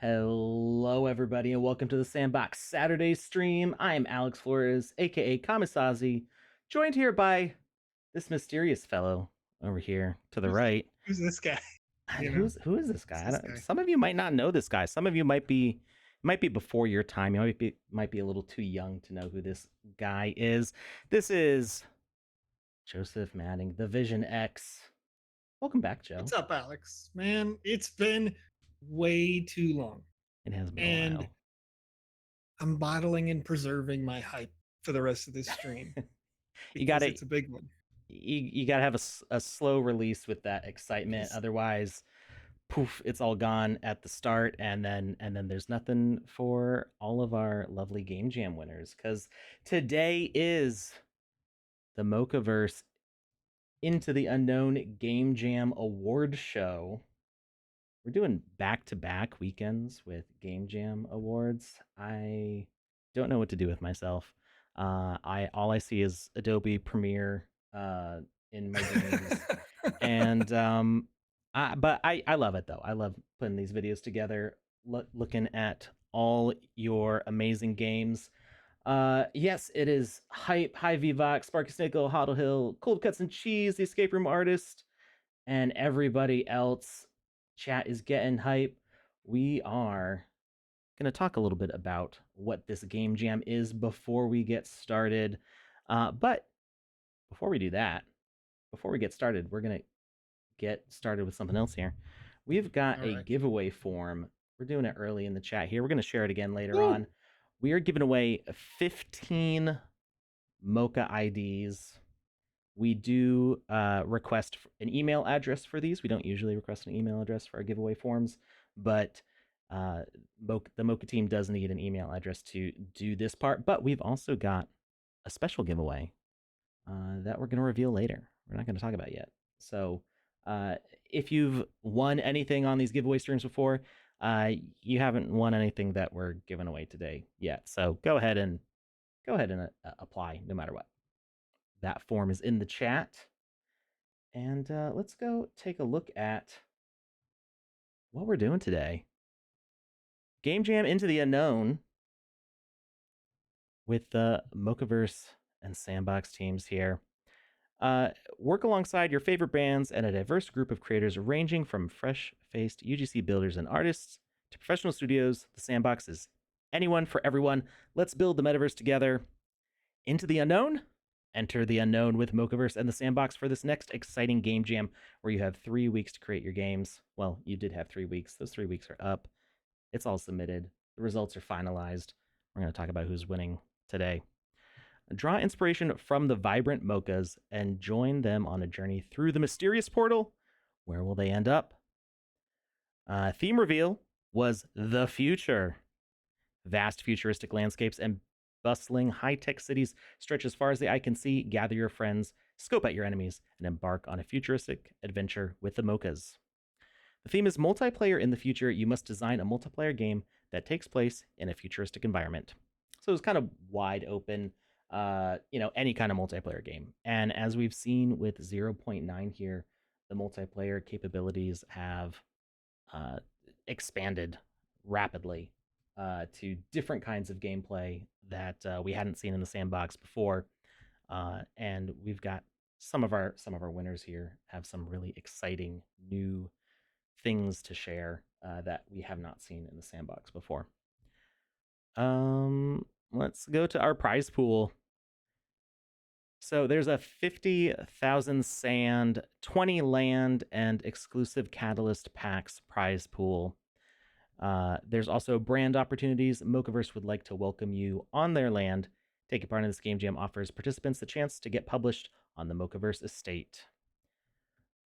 Hello, everybody, and welcome to the Sandbox Saturday stream. I'm Alex Flores, aka Kamisazi, joined here by this mysterious fellow over here to the Who's right. who's this guy? And You know, who is this who's guy? this guy? Some of you might not know this guy. Some of you might be before your time. You might be a little too young to know who this guy is. This is Joseph Manning, the Vision X. Welcome back, Joe. What's up, Alex? Man, it's been way too long, It has been a and while. I'm bottling and preserving my hype for the rest of this stream You because gotta it's a big one. you gotta have a slow release with that excitement. Because Otherwise, poof, it's all gone at the start, and then there's nothing for all of our lovely Game Jam winners. Because today is the Mocaverse Into the Unknown Game Jam Award Show. We're doing back-to-back weekends with Game Jam Awards. I don't know what to do with myself. I all I see is Adobe Premiere in my dreams, and but I love it though. I love putting these videos together, looking at all your amazing games. Yes, it is Hype, High VVox, Sparky Snickle, Hoddle Hill, Cold Cuts and Cheese, the Escape Room Artist, and everybody else. Chat is getting hype. We are going to talk a little bit about what this game jam is before we get started. But before we do that, before we get started, we're going to get started with something else here. We've got all a right, giveaway form. We're doing it early in the chat here. We're going to share it again later woo! on. We are giving away 15 Mocha IDs. We do request an email address for these. We don't usually request an email address for our giveaway forms, but the Mocha team does need an email address to do this part. But we've also got a special giveaway that we're going to reveal later. We're not going to talk about yet. So if you've won anything on these giveaway streams before, you haven't won anything that we're giving away today yet. So go ahead and apply no matter what. That form is in the chat. And let's go take a look at what we're doing today. Game Jam Into the Unknown with the Mocaverse and Sandbox teams here. Work alongside your favorite bands and a diverse group of creators ranging from fresh-faced UGC builders and artists to professional studios. The Sandbox is anyone for everyone. Let's build the metaverse together. Into the Unknown? Enter the unknown with Mocaverse and the Sandbox for this next exciting game jam where you have 3 weeks to create your games. Well, you did have 3 weeks. Those 3 weeks are up. It's all submitted. The results are finalized. We're going to talk about who's winning today. Draw inspiration from the vibrant mochas and join them on a journey through the mysterious portal. Where will they end up? Theme reveal was the future. Vast futuristic landscapes and bustling high-tech cities stretch as far as the eye can see. Gather your friends, scope out your enemies, and embark on a futuristic adventure with the Mochas. The theme is multiplayer in the future. You must design a multiplayer game that takes place in a futuristic environment. So it's kind of wide open, any kind of multiplayer game. And as we've seen with 0.9 here, the multiplayer capabilities have expanded rapidly to different kinds of gameplay that we hadn't seen in the sandbox before, and we've got some of our winners here have some really exciting new things to share that we have not seen in the sandbox before. Let's go to our prize pool. So there's a 50,000 sand, 20 land, and exclusive Catalyst packs prize pool. There's also brand opportunities. Mocaverse would like to welcome you on their land. Taking part in this game jam offers participants the chance to get published on the Mocaverse estate.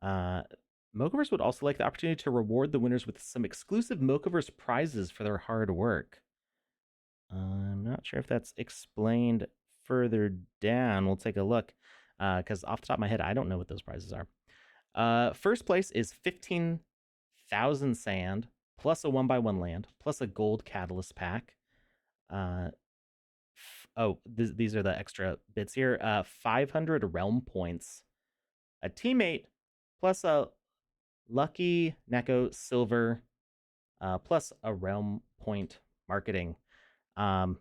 Mocaverse would also like the opportunity to reward the winners with some exclusive Mocaverse prizes for their hard work. I'm not sure if that's explained further down. We'll take a look, because off the top of my head, I don't know what those prizes are. First place is 15,000 sand, plus a 1x1 land, plus a gold catalyst pack. These are the extra bits here. 500 realm points, a teammate, plus a lucky Neko silver plus a realm point marketing. Um,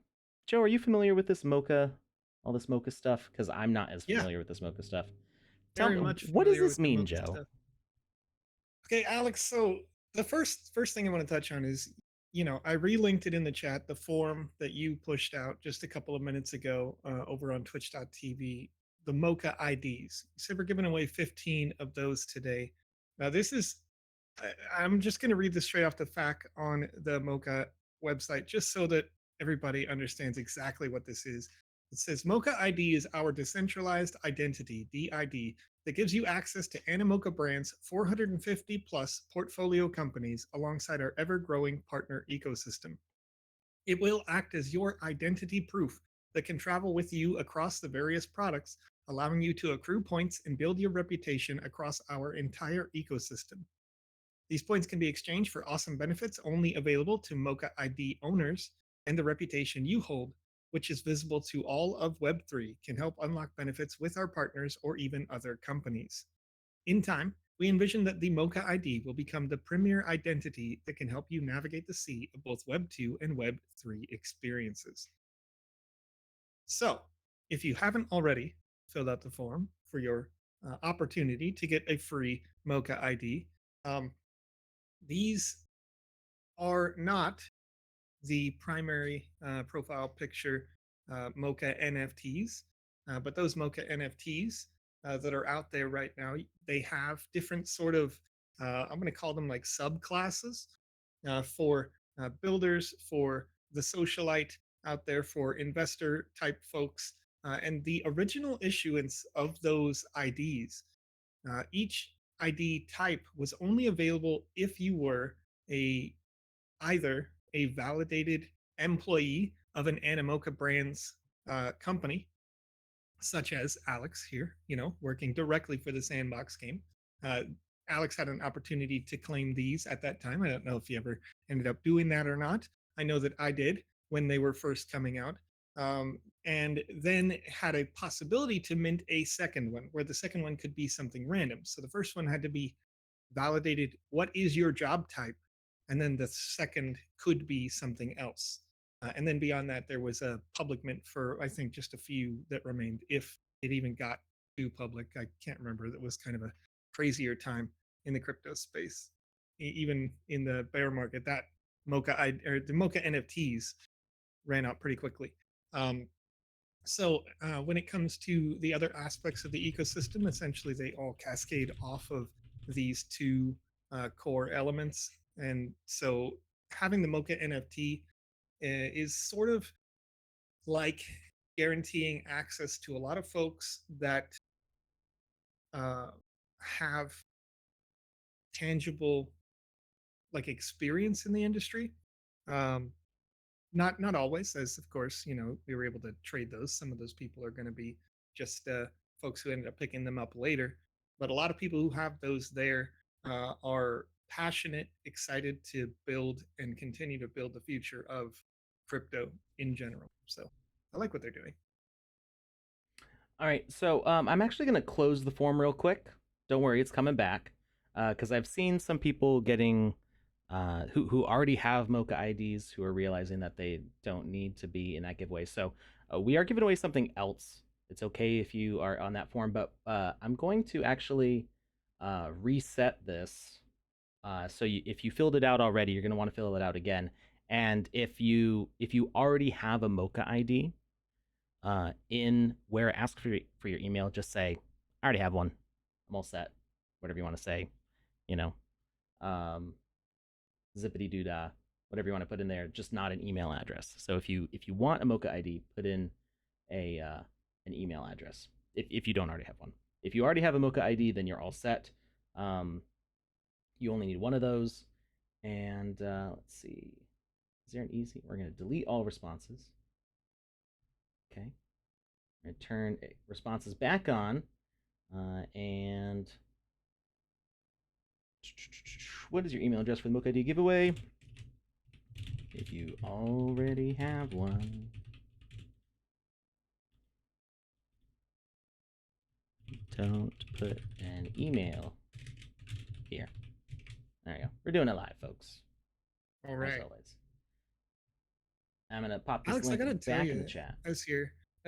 Joe, are you familiar with this Mocha, all this Mocha stuff? Because I'm not as Yeah, familiar with this Mocha stuff. Tell very me, much what does familiar this with the mean, Mocha Joe? stuff. Okay, Alex. So the first thing I want to touch on is, I relinked it in the chat, the form that you pushed out just a couple of minutes ago over on Twitch.tv. The Mocha IDs. You said we're giving away 15 of those today. Now this is, I'm just going to read this straight off the FAQ on the Mocha website, just so that everybody understands exactly what this is. It says Mocha ID is our decentralized identity (DID) that gives you access to Animoca Brand's 450 plus portfolio companies alongside our ever growing partner ecosystem. It will act as your identity proof that can travel with you across the various products, allowing you to accrue points and build your reputation across our entire ecosystem. These points can be exchanged for awesome benefits only available to Mocha ID owners, and the reputation you hold, which is visible to all of Web3, can help unlock benefits with our partners or even other companies. In time, we envision that the Mocha ID will become the premier identity that can help you navigate the sea of both Web 2 and Web 3 experiences. So, if you haven't already filled out the form for your opportunity to get a free Mocha ID, um, these are not the primary profile picture Mocha NFTs, but those Mocha NFTs that are out there right now, they have different sort of, I'm going to call them like subclasses for builders, for the socialite out there, for investor type folks. And the original issuance of those IDs, each ID type was only available if you were a either a validated employee of an Animoca Brands company, such as Alex here, working directly for the Sandbox game. Uh, Alex had an opportunity to claim these at that time. I don't know if he ever ended up doing that or not. I know that I did when they were first coming out. And then had a possibility to mint a second one, where the second one could be something random. So the first one had to be validated, what is your job type? And then the second could be something else. And then beyond that, there was a public mint for, I think, just a few that remained, if it even got to public. I can't remember. That was kind of a crazier time in the crypto space. Even in the bear market, that the Mocha NFTs ran out pretty quickly. So when it comes to the other aspects of the ecosystem, essentially they all cascade off of these two core elements. And so having the Mocha NFT is sort of like guaranteeing access to a lot of folks that uh, have tangible like experience in the industry. Um, not always, as of course, we were able to trade those. Some of those people are going to be just folks who ended up picking them up later. But a lot of people who have those there are passionate, excited to build and continue to build the future of crypto in general. So I like what they're doing. All right, so I'm actually going to close the form real quick. Don't worry, it's coming back because I've seen some people getting who already have Mocha IDs who are realizing that they don't need to be in that giveaway. So we are giving away something else. It's okay if you are on that form, but I'm going to actually reset this. If you filled it out already, you're going to want to fill it out again. And if you already have a Mocha ID, in where it asks for your email, just say, I already have one. I'm all set. Whatever you want to say, you know, um, zippity doo dah, whatever you want to put in there, just not an email address. So if you want a Mocha ID, put in a an email address if you don't already have one. If you already have a Mocha ID, then you're all set. Um, you only need one of those. And let's see, is there an easy? We're going to delete all responses. Okay. And turn responses back on. And what is your email address for the Mocha ID giveaway? If you already have one, don't put an email here. There you go. We're doing it live, folks. All as right. always. I'm gonna pop this Alex, I link gotta tell back in the you, chat. as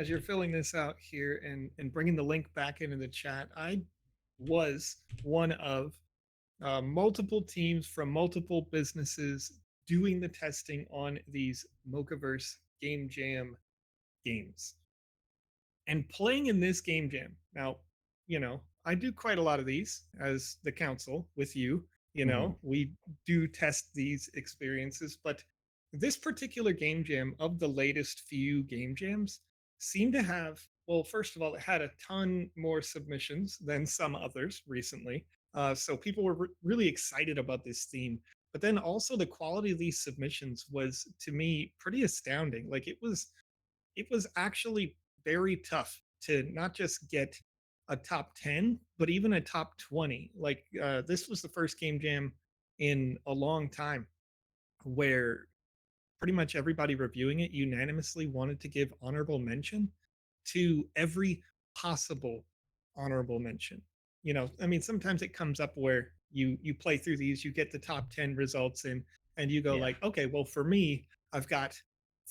you're filling this out here and bringing the link back into the chat, I was one of multiple teams from multiple businesses doing the testing on these Mocaverse Game Jam games and playing in this Game Jam. Now, I do quite a lot of these as the council with you. Mm-hmm. We do test these experiences, but this particular Game Jam of the latest few Game Jams seemed to have, well, first of all, it had a ton more submissions than some others recently. So people were really excited about this theme. But then also the quality of these submissions was, to me, pretty astounding. Like it was actually very tough to not just get a top 10 but even a top 20. Like this was the first game jam in a long time where pretty much everybody reviewing it unanimously wanted to give honorable mention to every possible honorable mention. I mean, sometimes it comes up where you play through these, you get the top 10 results in, and you go Yeah. like, okay, well, for me, I've got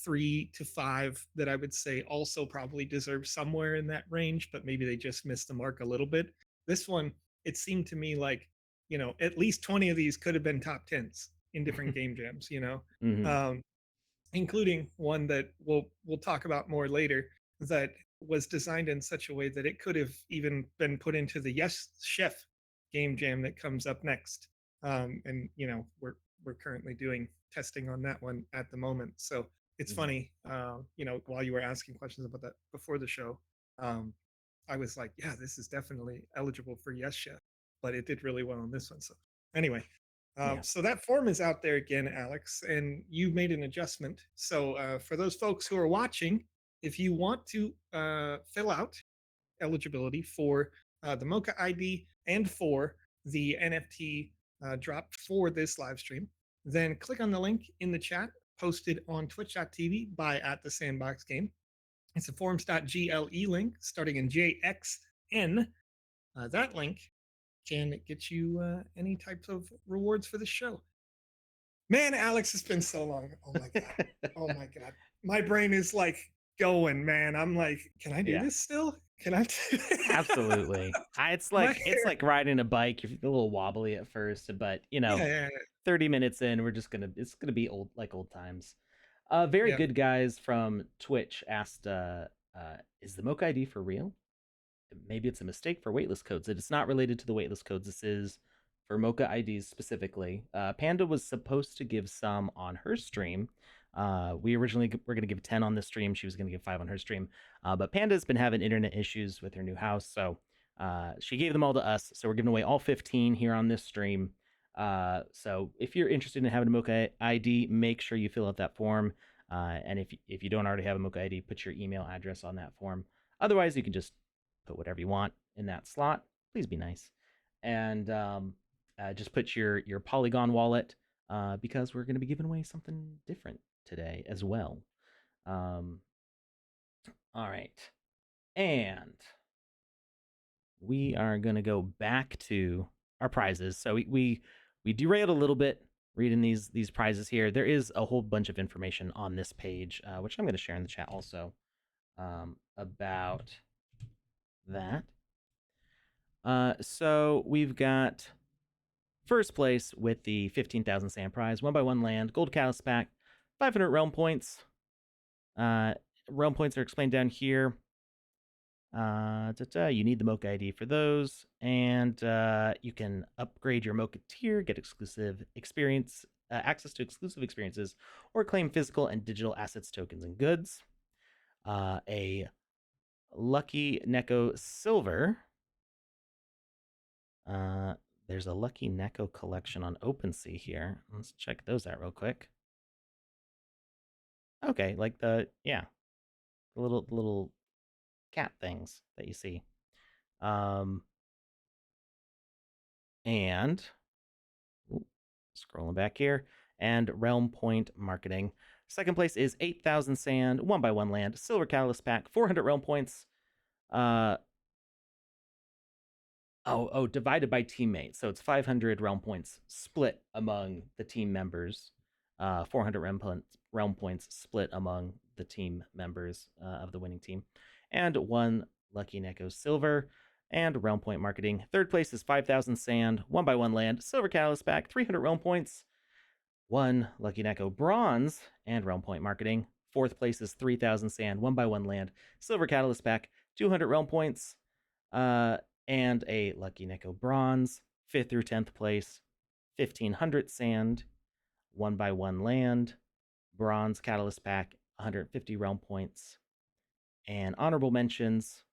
3 to 5 that I would say also probably deserve somewhere in that range, but maybe they just missed the mark a little bit. This one, it seemed to me like, at least 20 of these could have been top 10s in different game jams. Mm-hmm. Um, including one that we'll talk about more later, that was designed in such a way that it could have even been put into the Yes Chef game jam that comes up next. And we're currently doing testing on that one at the moment. So it's Mm-hmm. funny, while you were asking questions about that before the show, um, I was like, yeah, this is definitely eligible for Yes Chef, but it did really well on this one. So anyway, Yeah. so that form is out there again, Alex, and you made an adjustment. So for those folks who are watching, if you want to fill out eligibility for the Mocha ID and for the NFT drop for this live stream, then click on the link in the chat posted on twitch.tv by at the Sandbox game. It's a forms.gle link starting in JXN. That link can get you any types of rewards for the show. Man, Alex, it's been so long. Oh my god. Oh my god. My brain is like going, man. I'm like, can I do Yeah. this still? Can I? Absolutely. It's My like it's hair. like riding a bike. You're a little wobbly at first, but Yeah, yeah, 30 minutes in, it's gonna be old times. Very yeah. good guys from Twitch asked, is the Mocha ID for real? Maybe it's a mistake for waitlist codes. It's not related to the waitlist codes. This is for Mocha IDs specifically. Panda was supposed to give some on her stream. We originally were going to give 10 on this stream. She was going to give 5 on her stream. But Panda's been having internet issues with her new house. So she gave them all to us. So we're giving away all 15 here on this stream. So if you're interested in having a Mocha ID, make sure you fill out that form. And if you don't already have a Mocha ID, put your email address on that form. Otherwise, you can just put whatever you want in that slot. Please be nice, and just put your Polygon wallet because we're going to be giving away something different today as well. All right, and we are going to go back to our prizes. So we derailed a little bit reading these prizes here. There is a whole bunch of information on this page, which I'm going to share in the chat also about that. So we've got first place with the 15,000 sand prize, 1x1 land, gold catalyst pack, 500 realm points. Realm points are explained down here. You need the Mocha ID for those, and you can upgrade your Mocha tier, get exclusive experience, access to exclusive experiences, or claim physical and digital assets, tokens, and goods. A Lucky Neko Silver. There's a Lucky Neko collection on OpenSea here. Let's check those out real quick. Okay, like the little cat things that you see. Um, and scrolling back here, and Realm Point Marketing. Second place is 8,000 sand, 1x1 land, silver catalyst pack, 400 realm points. Divided by teammate. So it's 500 realm points split among the team members. 400 realm points split among the team members of the winning team, and 1 Lucky Neko silver and realm point marketing. Third place is 5,000 sand, 1x1 land, silver catalyst pack, 300 realm points, 1 Lucky Neko bronze and realm point marketing. Fourth place is 3,000 sand, 1x1 land, silver catalyst pack, 200 realm points, and a Lucky Neko bronze. Fifth through 10th place, 1,500 sand, 1x1 land, bronze catalyst pack, 150 realm points. And honorable mentions,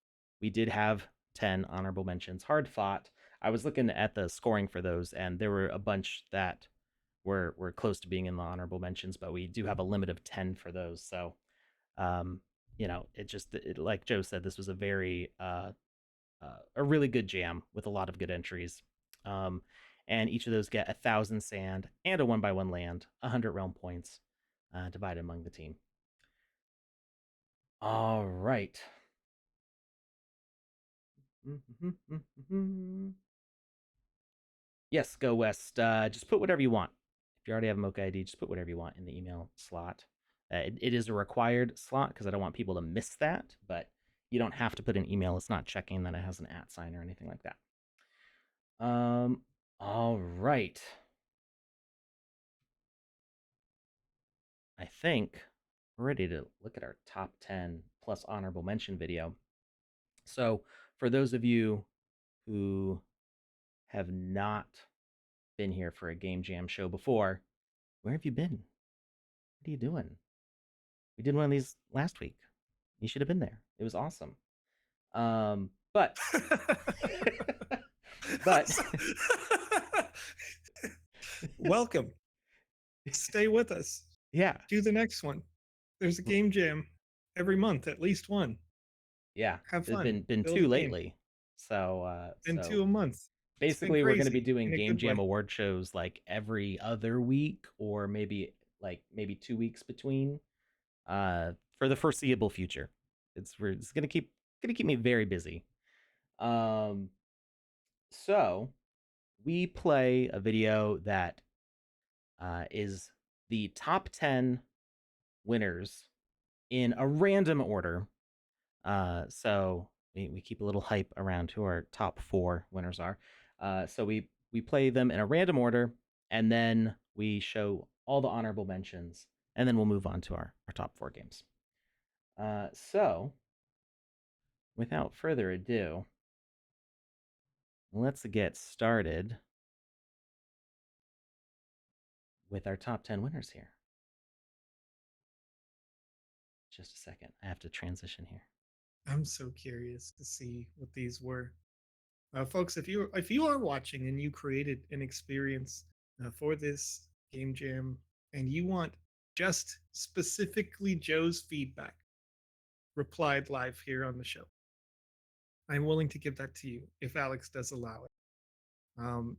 we did have 10 honorable mentions. Hard fought. I was looking at the scoring for those, and there were a bunch that were close to being in the honorable mentions, but we do have a limit of 10 for those. So, like Joe said, this was a really good jam with a lot of good entries. And each of those get 1,000 sand and a 1x1 land, 100 realm points, divided among the team. All right. Yes, go West. Just put whatever you want. If you already have a Mocha ID, just put whatever you want in the email slot. It is a required slot because I don't want people to miss that, but you don't have to put an email. It's not checking that it has an @ sign or anything like that. All right. I think we're ready to look at our top 10 plus honorable mention video. So, for those of you who have not been here for a Game Jam show before, where have you been? What are you doing? We did one of these last week. You should have been there. It was awesome. But welcome. Stay with us. Yeah. Do the next one. There's a game jam every month, at least one. Yeah. Have fun. There's been two lately. So been 2 a month. Basically, we're going to be doing Game Jam Award shows like every other week, or maybe 2 weeks between, for the foreseeable future. It's going to keep me very busy. So we play a video that is the top 10 winners in a random order. So we keep a little hype around who our top 4 winners are. So we play them in a random order, and then we show all the honorable mentions, and then we'll move on to our top 4 games. So without further ado, let's get started with our top 10 winners here. Just a second. I have to transition here. I'm so curious to see what these were. Folks, if you are watching and you created an experience for this Game Jam and you want just specifically Joe's feedback replied live here on the show, I'm willing to give that to you if Alex does allow it.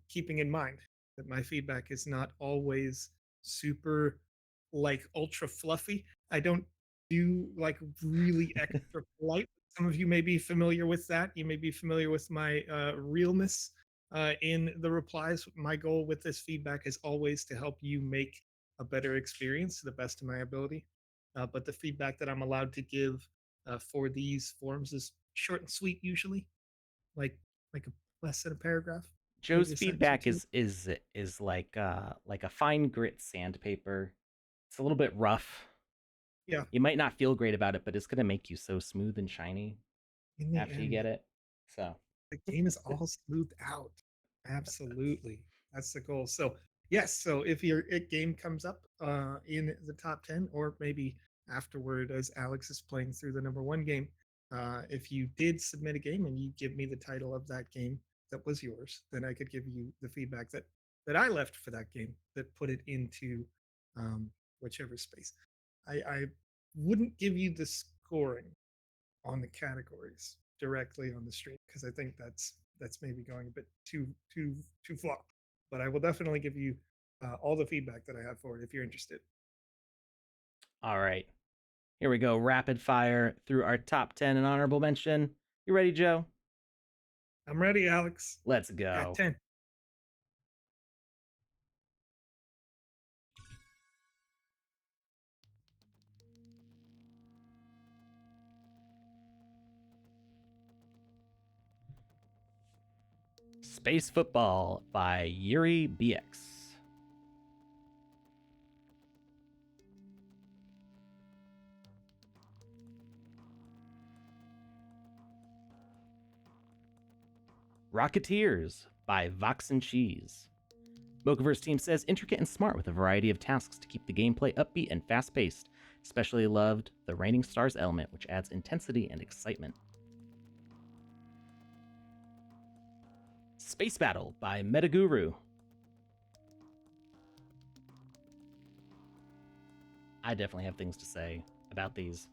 Keeping in mind that my feedback is not always super ultra fluffy. I don't do really extra polite. Some of you may be familiar with that. You may be familiar with my realness in the replies. My goal with this feedback is always to help you make a better experience to the best of my ability. But the feedback that I'm allowed to give for these forums is short and sweet, usually, like a less than a paragraph. Joe's feedback is like a fine grit sandpaper. It's a little bit rough. Yeah. You might not feel great about it, but it's gonna make you so smooth and shiny after you get it. So the game is all smoothed out. Absolutely. That's the goal. So yes, so if your game comes up in the top 10, or maybe afterward as Alex is playing through the number 1 game, if you did submit a game and you give me the title of that game that was yours, then I could give you the feedback that I left for that game, that put it into whichever space. I wouldn't give you the scoring on the categories directly on the stream, because I think that's maybe going a bit too far. But I will definitely give you all the feedback that I have for it if you're interested. All right, here we go. Rapid fire through our top 10 and honorable mention. You ready, Joe? I'm ready, Alex. Let's go. At 10. Space Football by Yuri BX. Rocketeers by Vox and Cheese. Mocaverse team says intricate and smart with a variety of tasks to keep the gameplay upbeat and fast-paced. Especially loved the Raining Stars element, which adds intensity and excitement. Space Battle by Metaguru. I definitely have things to say about these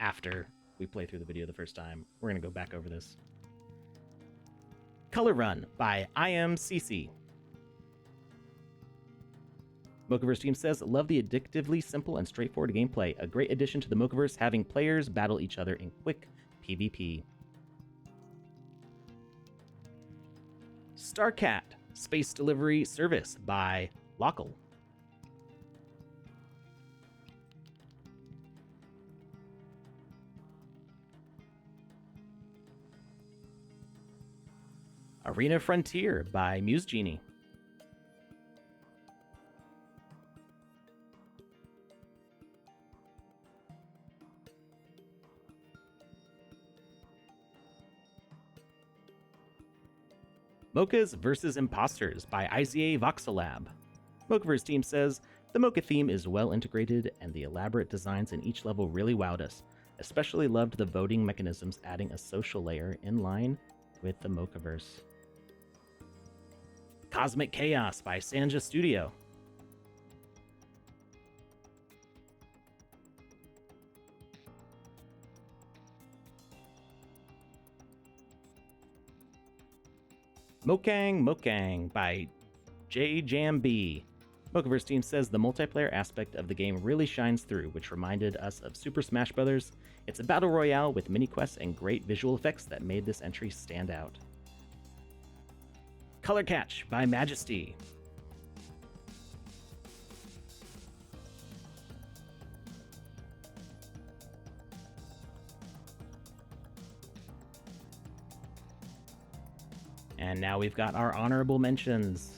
after we play through the video the first time. We're going to go back over this. Color Run by IMCC. Mocaverse team says, love the addictively simple and straightforward gameplay. A great addition to the Mocaverse, having players battle each other in quick PvP. Starcat Space Delivery Service by Lockle. Arena Frontier by Muse Genie. Mochas vs. Imposters by IZA Voxel Lab. Mocaverse team says, the Mocha theme is well integrated and the elaborate designs in each level really wowed us. Especially loved the voting mechanisms adding a social layer in line with the Mocaverse. Cosmic Chaos by Sanja Studio. Mokang by J Jam B. Mocaverse team says the multiplayer aspect of the game really shines through, which reminded us of Super Smash Bros. It's a battle royale with mini quests and great visual effects that made this entry stand out. Color Catch by Majesty. And now we've got our honorable mentions.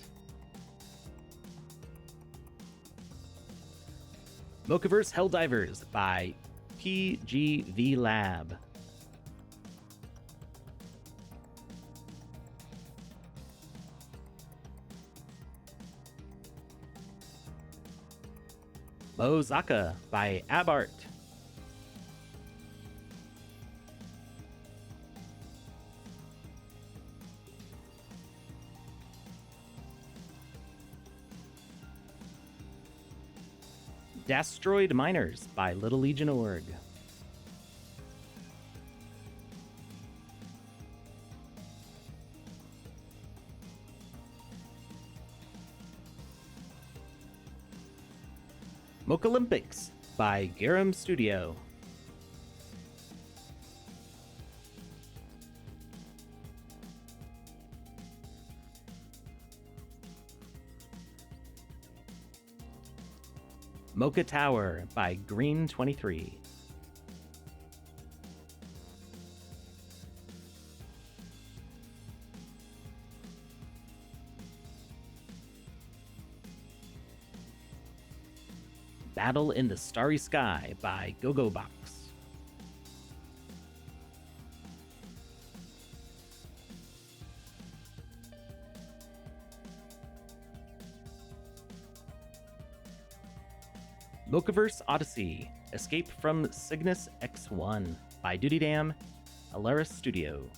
Mocaverse Helldivers by PGV Lab. Mozaka by Abart. Dastroid Miners by Little Legion Org. Mocha-Olympics by Garum Studio. Mocha Tower by Green23. Battle in the Starry Sky by GoGo Box. Mocaverse Odyssey, Escape from Cygnus X1 by Dudydam, Alaris Studio.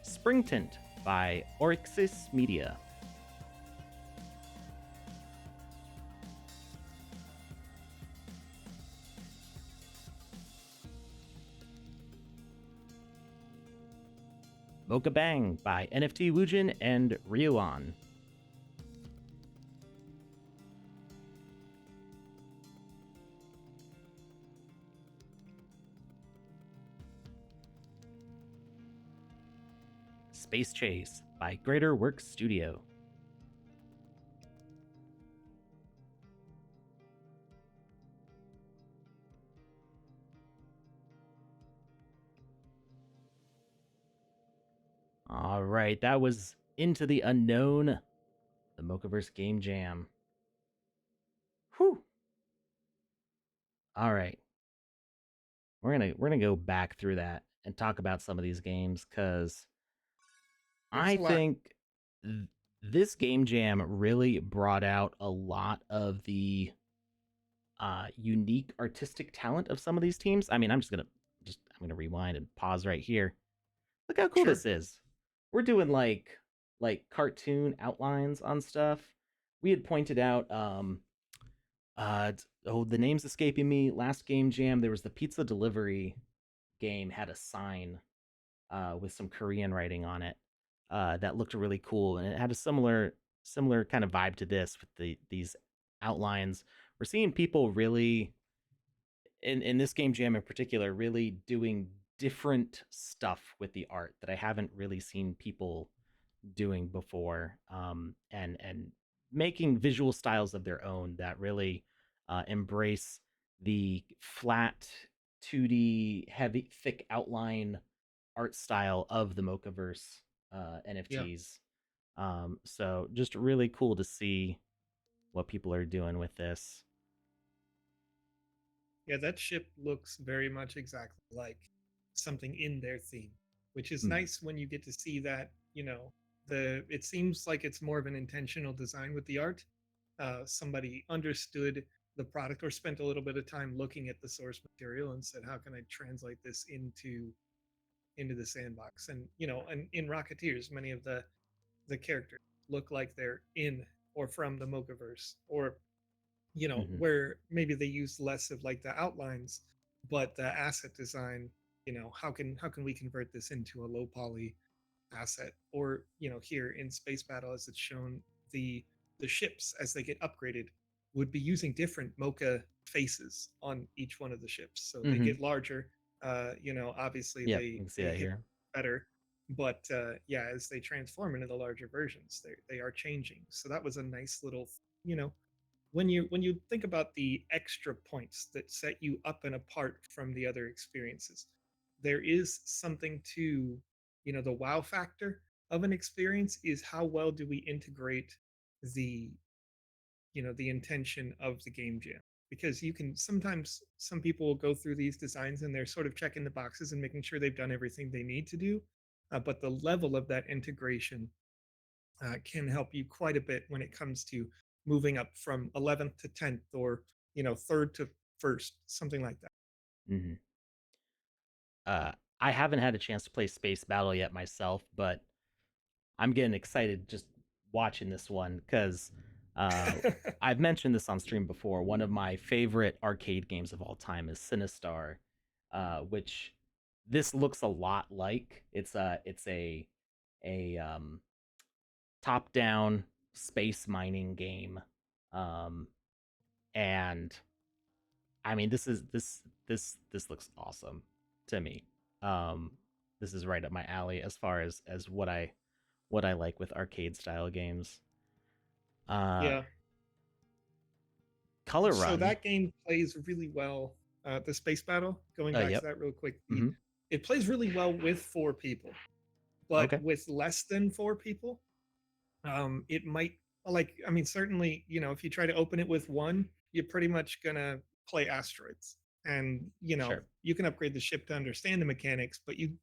Spring Tint by Oryxis Media. Mocha Bang by NFT Woojin and Ryuan. Space Chase by Greater Works Studio. All right, that was Into the Unknown, the Mocaverse Game Jam. Whew. All right, we're gonna go back through that and talk about some of these games because There's I a lot. think this game jam really brought out a lot of the unique artistic talent of some of these teams. I mean, I'm gonna rewind and pause right here. Look how cool Sure. this is. We're doing like cartoon outlines on stuff. We had pointed out the name's escaping me. Last game jam, there was the pizza delivery game had a sign with some Korean writing on it that looked really cool, and it had a similar kind of vibe to this with these outlines. We're seeing people really in this game jam in particular really doing different stuff with the art that I haven't really seen people doing before, and making visual styles of their own that really embrace the flat 2D heavy thick outline art style of the Mocaverse Yeah. NFTs. So just really cool to see what people are doing with this. Yeah, that ship looks very much exactly like something in their theme, which is Mm, nice when you get to see that, it seems like it's more of an intentional design with the art. Somebody understood the product or spent a little bit of time looking at the source material and said, how can I translate this into the sandbox? And and in Rocketeers, many of the characters look like they're in or from the Mocaverse, or mhm, where maybe they use less of like the outlines, but the asset design, how can we convert this into a low poly asset? Or here in Space Battle, as it's shown, the the ships as they get upgraded would be using different Mocha faces on each one of the ships, so they mhm. get larger. Obviously Yep, you they can see they that hit here. better, but yeah, as they transform into the larger versions, they are changing. So that was a nice little, you know when you think about the extra points that set you up and apart from the other experiences, there is something to, the wow factor of an experience is how well do we integrate the, the intention of the game jam. Because you can sometimes, some people will go through these designs and they're sort of checking the boxes and making sure they've done everything they need to do, but the level of that integration can help you quite a bit when it comes to moving up from 11th to 10th, or third to first, something like that. Mhm. Uh, I haven't had a chance to play Space Battle yet myself, but I'm getting excited just watching this one because uh, I've mentioned this on stream before. One of my favorite arcade games of all time is Sinistar, which this looks a lot like. It's a top down space mining game, um, and I mean this looks awesome to me. Um, this is right up my alley as far as what I like with arcade style games. Uh, Yeah. Color So Run. that game plays really well. The space battle, going back to Yep. that real quick, Mm-hmm. it plays really well with four people, but Okay. with less than four people, it might, like, I mean, certainly, if you try to open it with one, you're pretty much gonna play asteroids. And Sure. you can upgrade the ship to understand the mechanics, but you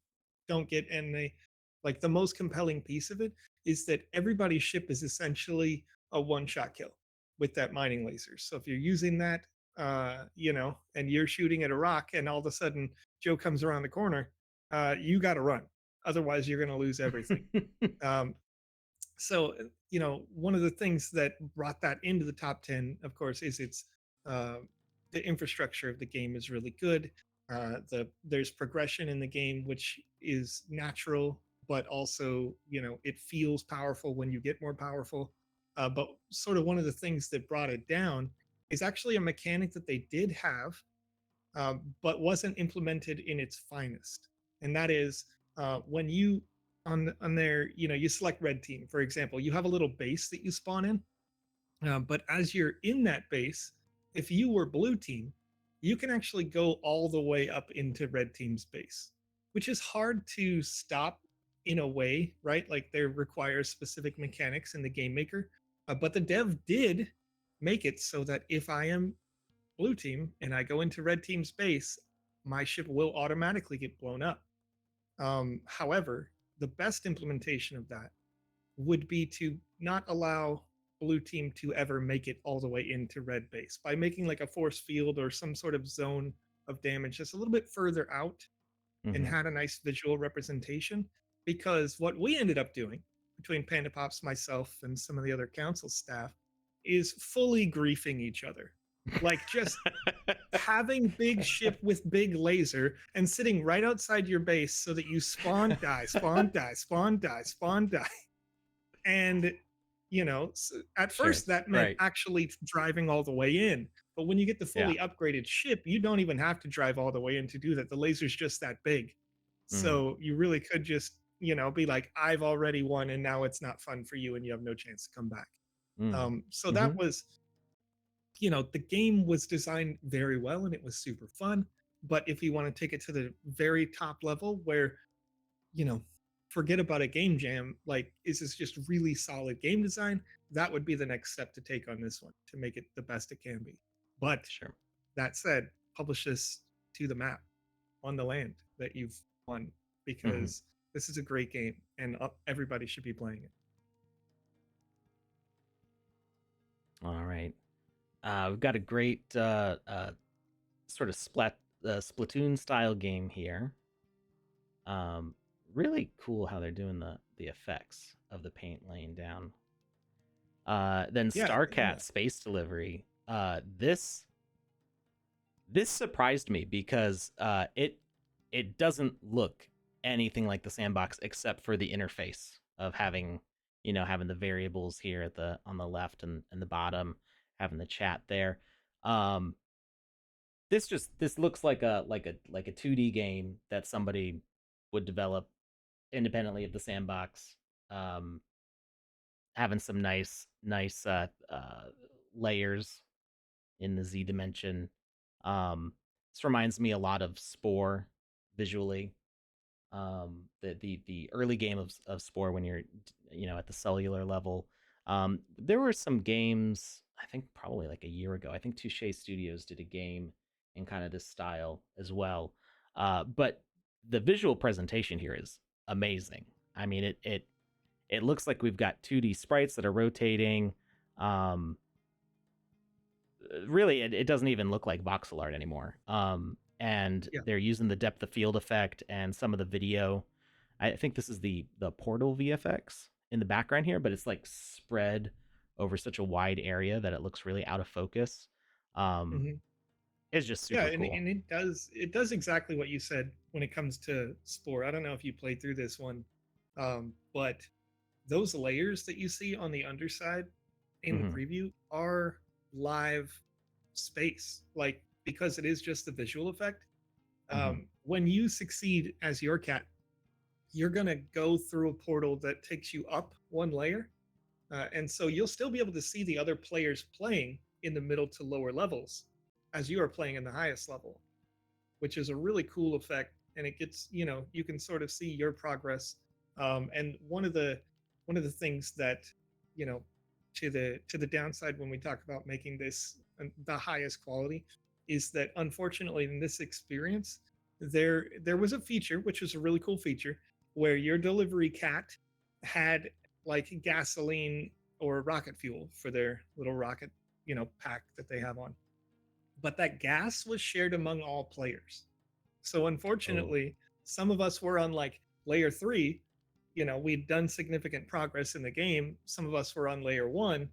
don't get any, like, the most compelling piece of it is that everybody's ship is essentially a one-shot kill with that mining laser. So if you're using that, and you're shooting at a rock and all of a sudden Joe comes around the corner, you got to run, otherwise you're going to lose everything. um, so one of the things that brought that into the top 10, of course, is uh, the infrastructure of the game is really good. There's progression in the game which is natural, but also it feels powerful when you get more powerful. But sort of one of the things that brought it down is actually a mechanic that they did have, but wasn't implemented in its finest. And that is, when you on there, you select red team, for example, you have a little base that you spawn in. But as you're in that base, if you were blue team, you can actually go all the way up into red team's base, which is hard to stop. in a way, right? Like there requires specific mechanics in the game maker. But the dev did make it so that if I am blue team and I go into red team's base, my ship will automatically get blown up. However, the best implementation of that would be to not allow blue team to ever make it all the way into red base by making like a force field or some sort of zone of damage that's a little bit further out and Mm-hmm. had a nice visual representation. Because what we ended up doing between Panda Pops, myself, and some of the other council staff is fully griefing each other. Like just having big ship with big laser and sitting right outside your base so that you spawn, die, spawn, die, spawn, die, spawn, die. And at Sure. first that meant Right. actually driving all the way in. But when you get the Yeah. fully upgraded ship, you don't even have to drive all the way in to do that. The laser's just that big. Mm. So you really could just, be like, I've already won and now it's not fun for you and you have no chance to come back. Mm. So that Mm-hmm. was, the game was designed very well and it was super fun. But if you want to take it to the very top level where you know, forget about a game jam. Like, is this just really solid game design? That would be the next step to take on this one to make it the best it can be. But Sure. that said, publish this to the map on the land that you've won Mm-hmm. because this is a great game and everybody should be playing it. All right. We've got a great sort of Splatoon style game here. Um, Really cool how they're doing the effects of the paint laying down. Then Yeah, yeah. Starcat Space Delivery. This surprised me because it doesn't look anything like the Sandbox except for the interface of having having the variables here at the on the left and the bottom, having the chat there. Um, this looks like a 2D game that somebody would develop independently of the Sandbox. Um, Having some nice layers in the Z dimension. This reminds me a lot of Spore visually. The early game of Spore when you're at the cellular level. There were some games I think probably like a year ago. I think Touche Studios did a game in kind of this style as well. But the visual presentation here is amazing. I mean, it looks like we've got 2D sprites that are rotating. Um, Really, it doesn't even look like voxel art anymore. And Yeah. they're using the depth of field effect and some of the video. I think this is the portal VFX in the background here, but it's like spread over such a wide area that it looks really out of focus. Um, Hmm. it's just Yeah, super cool. and it does exactly what you said when it comes to Spore. I don't know if you played through this one, but those layers that you see on the underside in the Hmm. preview are live space, like because it is just the visual effect. Hmm. When you succeed as your cat, you're gonna go through a portal that takes you up one layer, and so you'll still be able to see the other players playing in the middle to lower levels as you are playing in the highest level, which is a really cool effect. And it gets, you can sort of see your progress. And one of the things that, you know, to the downside when we talk about making this the highest quality is that unfortunately in this experience there was a feature which was a really cool feature where your delivery cat had like gasoline or rocket fuel for their little rocket pack that they have on, but that gas was shared among all players. So Oh, unfortunately, some of us were on like layer 3. We'd done significant progress in the game. Some of us were on layer 1,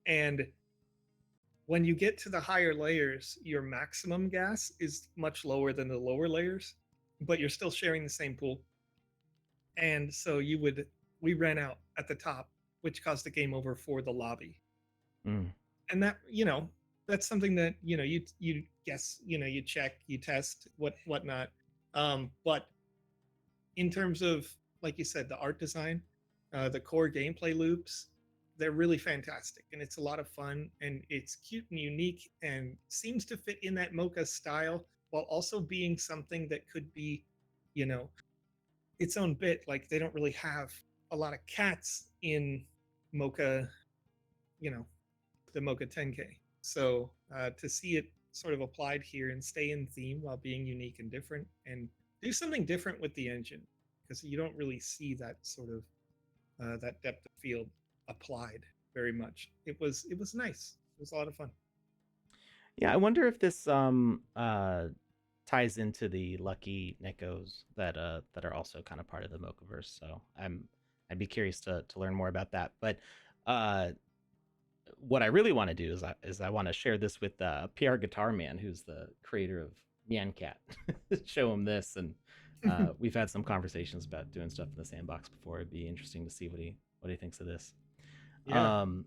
and when you get to the higher layers, your maximum gas is much lower than the lower layers, but you're still sharing the same pool. And so we ran out at the top, which caused a game over for the lobby. mm, And that's something that you guess, you check, you test, whatnot. But in terms of, like you said, the art design, the core gameplay loops, they're really fantastic, and it's a lot of fun, and it's cute and unique, and seems to fit in that Mocha style while also being something that could be, you know, its own bit. Like they don't really have a lot of cats in Mocha, you know, the Mocha 10K. So to see it sort of applied here and stay in theme while being unique and different, and do something different with the engine, because you don't really see that sort of that depth of field applied very much. It was nice. It was a lot of fun. Yeah, I wonder if this ties into the lucky Nekos that are also kind of part of the Mocaverse. So I'd be curious to learn more about that. But uh, what I really want to do is I want to share this with PR Guitar Man, who's the creator of Nyan Cat. Show him this, and we've had some conversations about doing stuff in the sandbox before. It'd be interesting to see what he thinks of this. Yeah. Um,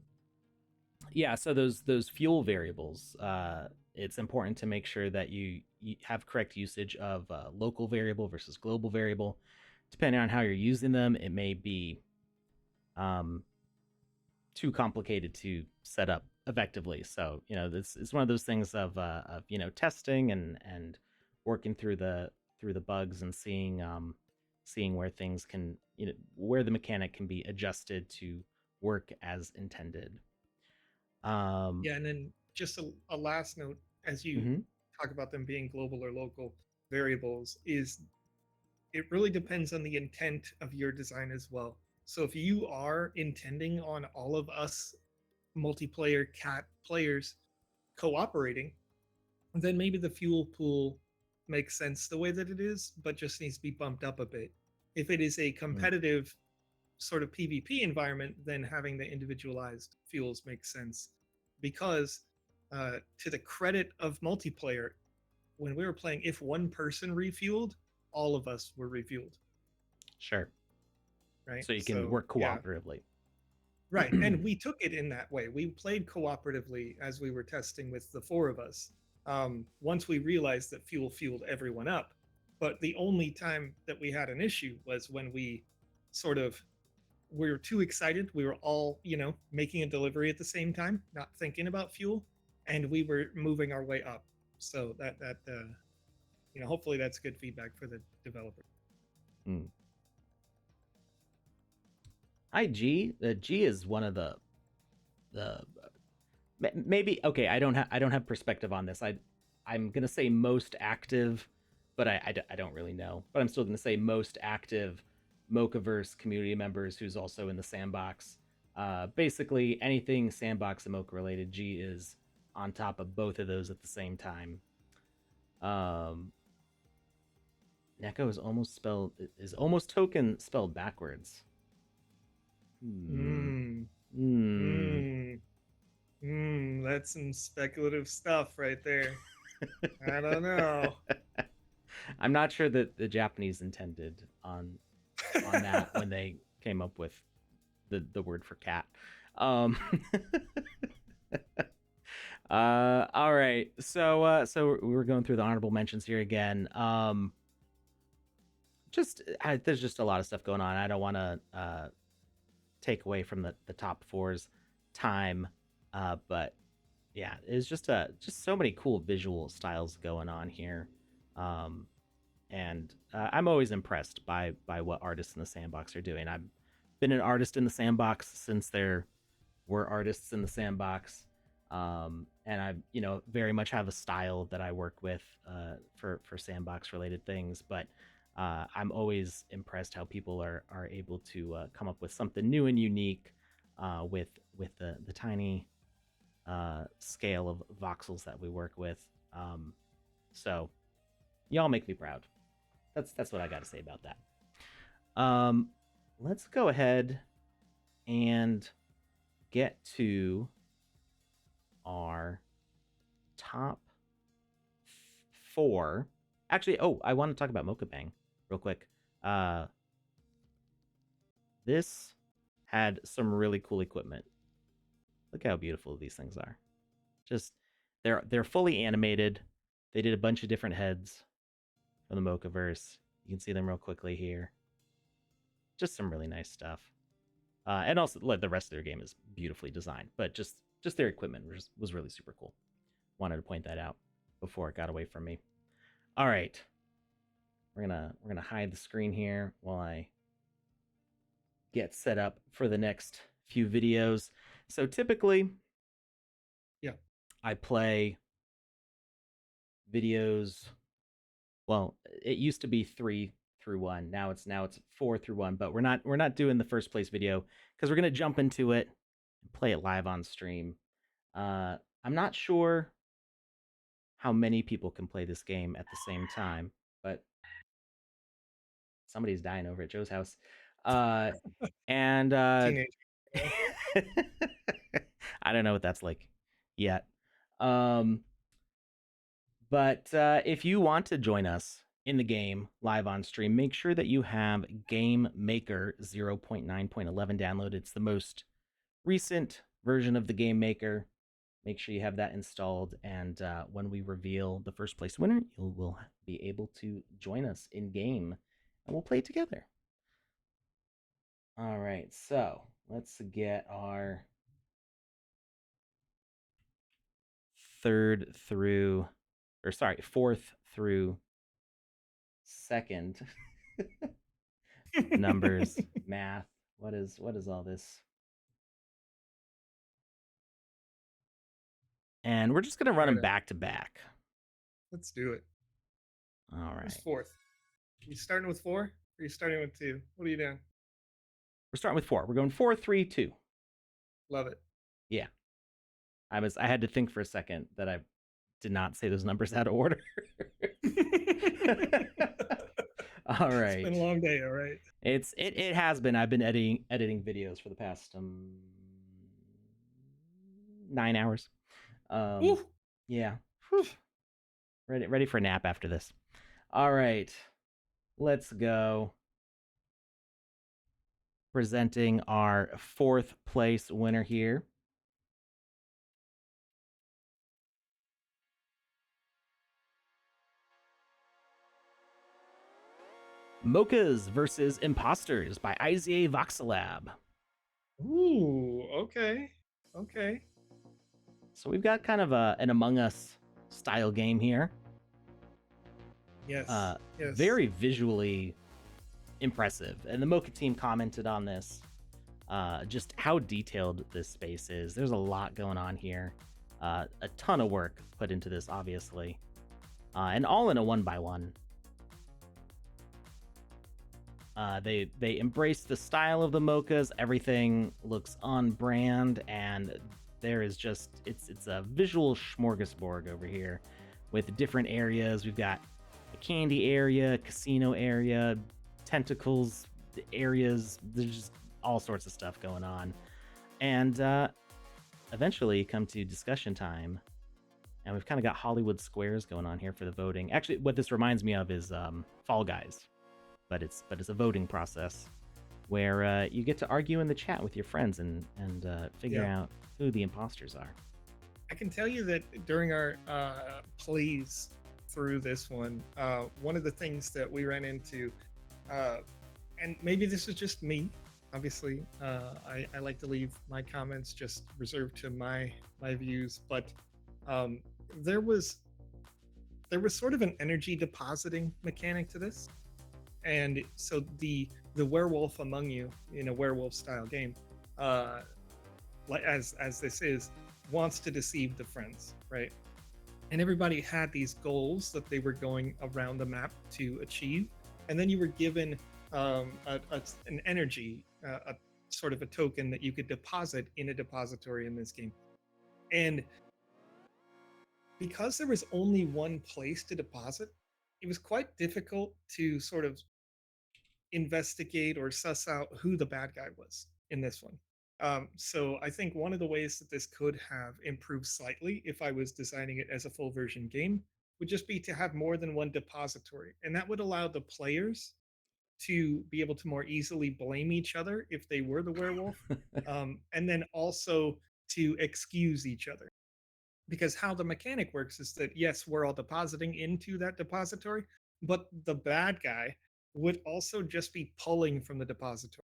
yeah, so those fuel variables, it's important to make sure that you have correct usage of local variable versus global variable. Depending on how you're using them, it may be um, too complicated to set up effectively. So this is one of those things of testing and working through the bugs and seeing where things can where the mechanic can be adjusted to work as intended. Um, Yeah, and then just a last note as you mhm. talk about them being global or local variables is it really depends on the intent of your design as well. So if you are intending on all of us multiplayer cat players cooperating, then maybe the fuel pool makes sense the way that it is, but just needs to be bumped up a bit. If it is a Mm, competitive sort of PvP environment, then having the individualized fuels makes sense. Because to the credit of multiplayer, when we were playing, if one person refueled, all of us were refueled, sure. right? So you can So work yeah, cooperatively. right. And we took it in that way. We played cooperatively as we were testing with the four of us. Once we realized that fuel fueled everyone up, but the only time that we had an issue was when sort of we were too excited. We were all, making a delivery at the same time, not thinking about fuel, and we were moving our way up. So hopefully that's good feedback for the developer. Mm. IG, the G is one of the maybe okay. I don't have perspective on this. I'm gonna say most active, but I don't really know. But I'm still gonna say most active Mocaverse community members who's also in the sandbox. Basically anything sandbox and Mocha related, G is on top of both of those at the same time. Um, Neko is almost token spelled backwards. Hmm. Mm, Hmm. mm, that's some speculative stuff right there. I don't know. I'm not sure that the Japanese intended on that when they came up with the word for cat. Um, all right. So we're going through the honorable mentions here again. There's just a lot of stuff going on. I don't want to take away from the top four's time, but yeah, it's just so many cool visual styles going on here. Um, and I'm always impressed by what artists in the sandbox are doing. I've been an artist in the sandbox since there were artists in the sandbox, and I very much have a style that I work with for sandbox related things. But I'm always impressed how people are able to come up with something new and unique with the tiny scale of voxels that we work with. So y'all make me proud. That's what I got to say about that. Um, let's go ahead and get to our top four. Actually, I want to talk about Mocha Bang real quick. Uh, this had some really cool equipment. Look how beautiful these things are. Just they're fully animated. They did a bunch of different heads from the Mocaverse. You can see them real quickly here. Just some really nice stuff. And also the rest of their game is beautifully designed, but just their equipment was really super cool. Wanted to point that out before it got away from me. All right, we're gonna hide the screen here while I get set up for the next few videos. So typically, Yeah. I play videos. Well, it used to be 3 through 1. Now it's 4 through 1. But we're not doing the first place video because we're gonna jump into it and play it live on stream. I'm not sure how many people can play this game at the same time, but somebody's dying over at Joe's house. Uh, and Teenage. I don't know what that's like yet. Um, but if you want to join us in the game live on stream, make sure that you have Game Maker 0.9.11 downloaded. It's the most recent version of the Game Maker. Make sure you have that installed, and when we reveal the first place winner, you will be able to join us in game, and we'll play together. All right, so let's get our fourth through second numbers, math. What is all this? And we're just gonna run them Right. back to back. Let's do it. All Who's right. fourth? Are you starting with 4? Or are you starting with 2? What are you doing? We're starting with 4. We're going 4-3-2. Love it. Yeah. I had to think for a second that I did not say those numbers out of order. All right. It's been a long day, all right. It has been. I've been editing videos for the past 9 hours. Yeah. Whew. Ready for a nap after this. All right. Let's go. Presenting our fourth place winner here. Mochas versus Imposters by IZA Voxelab. Ooh, okay. Okay. So we've got kind of an Among Us style game here. Yes. Yes. Very visually impressive. And the Mocha team commented on this. Just how detailed this space is. There's a lot going on here. A ton of work put into this, obviously. And all in a 1x1. They embrace the style of the mochas. Everything looks on brand, and there is just it's a visual smorgasbord over here with different areas. We've got a candy area, casino area, tentacles areas. There's just all sorts of stuff going on, and eventually come to discussion time. And we've kind of got Hollywood squares going on here for the voting. Actually, what this reminds me of is Fall Guys, but it's a voting process where you get to argue in the chat with your friends and figure out who the imposters are. I can tell you that during our plays through this one of the things that we ran into, and maybe this is just me, obviously, I like to leave my comments just reserved to my views, but there was sort of an energy depositing mechanic to this. And so the werewolf among you in a werewolf style game, like as this is, wants to deceive the friends, right? And everybody had these goals that they were going around the map to achieve, and then you were given an energy, a sort of a token that you could deposit in a depository in this game. And because there was only one place to deposit, it was quite difficult to sort of investigate or suss out who the bad guy was in this one. So I think one of the ways that this could have improved slightly if I was designing it as a full version game would just be to have more than one depository. And that would allow the players to be able to more easily blame each other if they were the werewolf, and then also to excuse each other. Because how the mechanic works is that, yes, we're all depositing into that depository, but the bad guy would also just be pulling from the depository.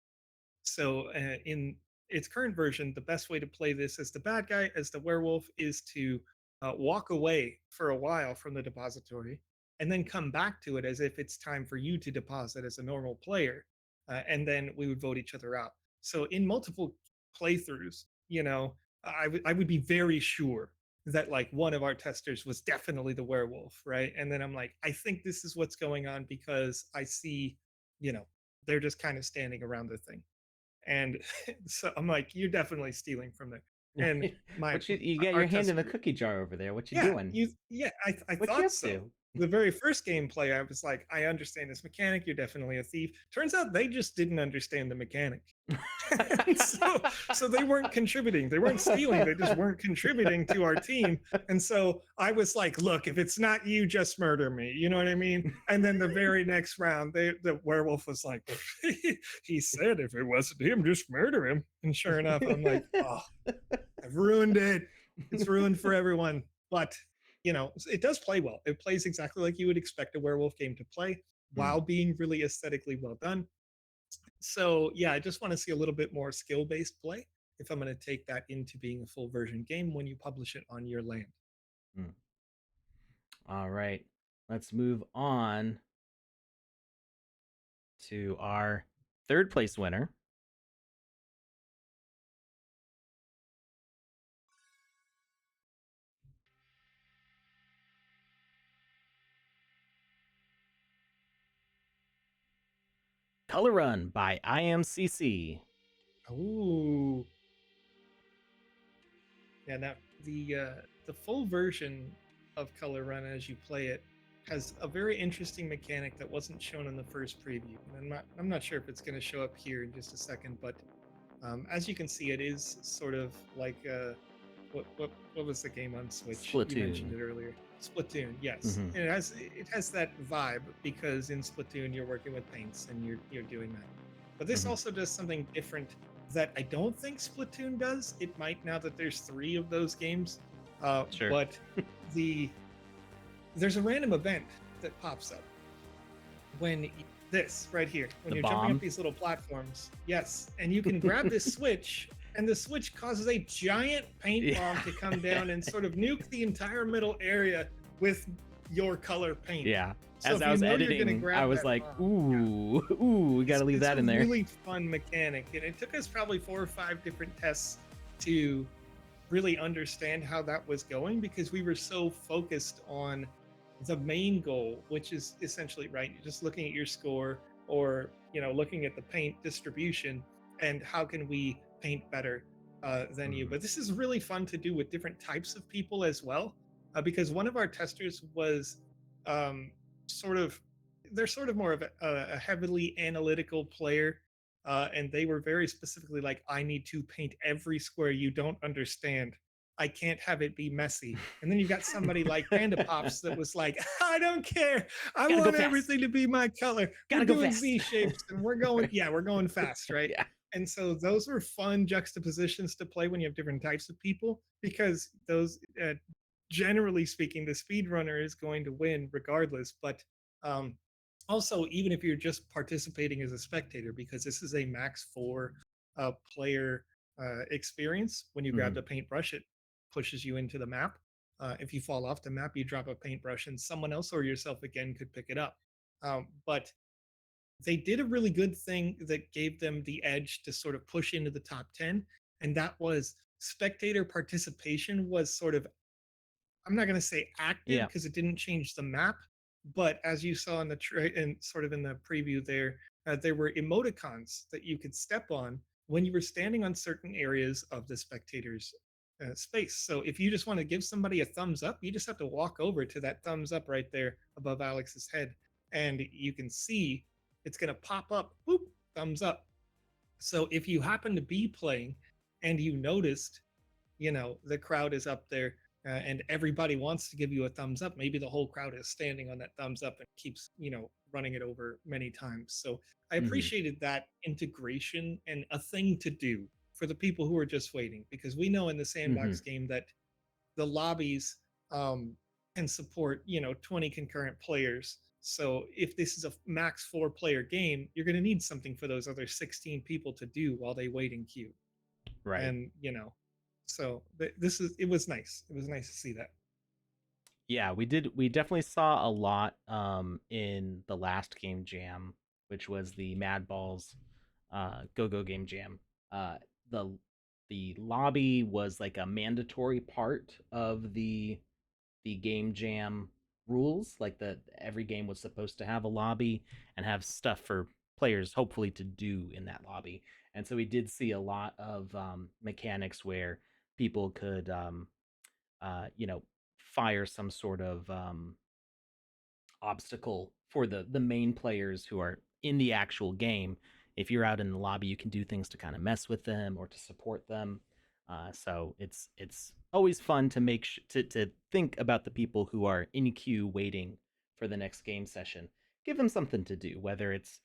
So in its current version, the best way to play this as the bad guy, as the werewolf, is to walk away for a while from the depository, and then come back to it as if it's time for you to deposit as a normal player, and then we would vote each other out. So in multiple playthroughs, I would be very sure that like one of our testers was definitely the werewolf, right? And then I'm like, I think this is what's going on because I see, you know, they're just kind of standing around the thing. And so I'm like, you're definitely stealing from there. And my What you got our your hand in tester, the cookie jar over there? What you yeah, doing? I What you thought up so. to? The very first gameplay, I was like, I understand this mechanic. You're definitely a thief. Turns out they just didn't understand the mechanic. And so they weren't contributing. They weren't stealing. They just weren't contributing to our team. And so I was like, look, if it's not you, just murder me. You know what I mean? And then the very next round, the werewolf was like, he said if it wasn't him, just murder him. And sure enough, I'm like, oh, I've ruined it. It's ruined for everyone. But it does play well. It plays exactly like you would expect a werewolf game to play Mm, while being really aesthetically well done. So yeah, I just want to see a little bit more skill-based play if I'm going to take that into being a full version game when you publish it on your land. mm. All right. Let's move on to our third place winner. Color Run by IMCC. Ooh, yeah. Now the full version of Color Run as you play it has a very interesting mechanic that wasn't shown in the first preview. And I'm not sure if it's going to show up here in just a second, but as you can see, it is sort of like what was the game on Switch? You mentioned Splatoon. it earlier. Splatoon, yes. Mm-hmm. And it has that vibe because in Splatoon you're working with paints and you're doing that. But this Mm-hmm. also does something different that I don't think Splatoon does. It might now that there's 3 of those games. Sure. But the there's a random event that pops up when this right here, when The you're jumping up bomb. these little platforms. Yes, and you can grab this switch, and the switch causes a giant paint Yeah. bomb to come down and sort of nuke the entire middle area with your color paint. Yeah. So As if I you was know you're going to editing, I grab was that like, bomb, yeah, ooh, ooh, we got to leave it's that a in there. really fun mechanic, and it took us probably 4 or 5 different tests to really understand how that was going because we were so focused on the main goal, which is essentially right. You're just looking at your score or looking at the paint distribution and how can we paint better than you. Mm. But this is really fun to do with different types of people as well, because one of our testers was um, sort of they're sort of more of a heavily analytical player, and they were very specifically like, I need to paint every square you don't understand. I can't have it be messy. And then you've got somebody like Panda Pops that was like, I don't care. I Gotta go want fast. everything to be my color. We're Gotta go doing fast. Z shapes and we're going fast, right? Yeah. And so those were fun juxtapositions to play when you have different types of people because those, generally speaking, the speedrunner is going to win regardless. But um, also, even if you're just participating as a spectator, because this is a max 4 player experience, when you grab Mm-hmm. the paintbrush, it pushes you into the map. If you fall off the map, you drop a paintbrush, and someone else or yourself again could pick it up. But they did a really good thing that gave them the edge to sort of push into the top 10, and that was spectator participation was sort of, I'm not going to say active Yeah. because it didn't change the map, but as you saw in the and sort of in the preview there were emoticons that you could step on when you were standing on certain areas of the spectators' space. So if you just want to give somebody a thumbs up, you just have to walk over to that thumbs up right there above Alex's head, and you can see it's going to pop up. Boop, thumbs up. So if you happen to be playing and you noticed the crowd is up there, and everybody wants to give you a thumbs up, maybe the whole crowd is standing on that thumbs up and keeps running it over many times. So I Mm-hmm. appreciated that integration and a thing to do for the people who are just waiting, because we know in the Mm-hmm. Sandbox game that the lobbies um, can support 20 concurrent players. So if this is a max 4 player game, you're going to need something for those other 16 people to do while they wait in queue. Right. And so this is it was nice to see that. Yeah, we did. We definitely saw a lot in the last Game Jam, which was the Mad Balls Go Go Game Jam. Uh, the the lobby was like a mandatory part of the Game Jam rules. Like the every game was supposed to have a lobby and have stuff for players, hopefully, to do in that lobby. And so we did see a lot of mechanics where people could you know, fire some sort of obstacle for the main players who are in the actual game. If you're out in the lobby, you can do things to kind of mess with them or to support them. So it's always fun to to think about the people who are in queue waiting for the next game session. Give them something to do, whether it's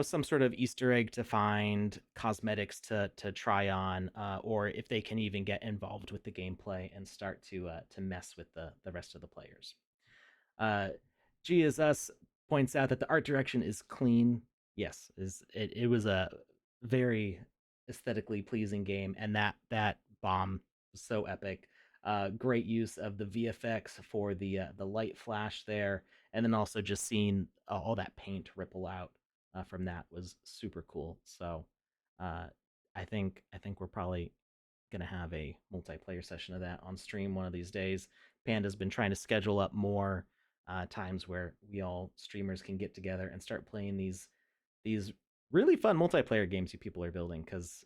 some sort of Easter egg to find, cosmetics to try on, or if they can even get involved with the gameplay and start to mess with the rest of the players. Uh, GSS points out that the art direction is clean. Yes, it was a very aesthetically pleasing game, and that bomb was so epic. Great use of the VFX for the light flash there, and then also just seeing all that paint ripple out from that was super cool. So uh, I think we're probably gonna have a multiplayer session of that on stream one of these days. Panda's been trying to schedule up more times where we all streamers can get together and start playing these really fun multiplayer games you people are building because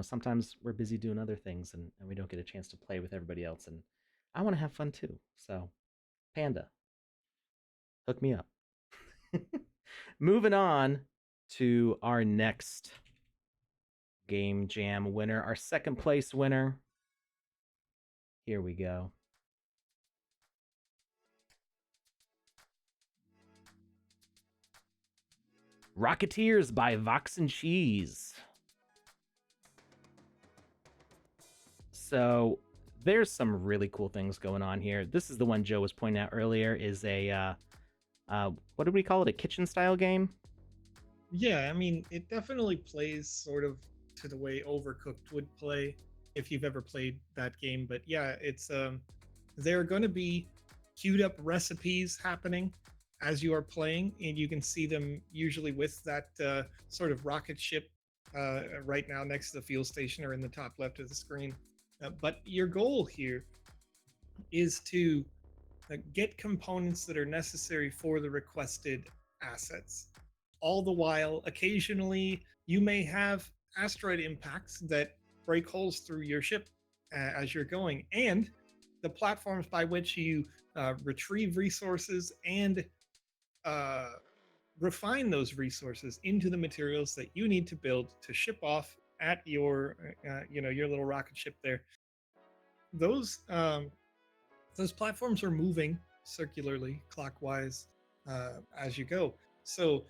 sometimes we're busy doing other things and we don't get a chance to play with everybody else, and I want to have fun too. So Panda, hook me up. Moving on to our next Game Jam winner, our second place winner. Here we go. Rocketeers by Vox and Cheese. So there's some really cool things going on here. This is the one Joe was pointing out earlier. Is a what did we call it? A kitchen style game. Yeah, I mean, it definitely plays sort of to the way Overcooked would play if you've ever played that game. But yeah, it's there are going to be queued up recipes happening as you are playing, and you can see them usually with that sort of rocket ship right now next to the fuel station or in the top left of the screen. But your goal here is to get components that are necessary for the requested assets. All the while, occasionally, you may have asteroid impacts that break holes through your ship as you're going, and the platforms by which you retrieve resources and uh, refine those resources into the materials that you need to build to ship off at your, your little rocket ship there. Those those platforms are moving circularly, clockwise, as you go. So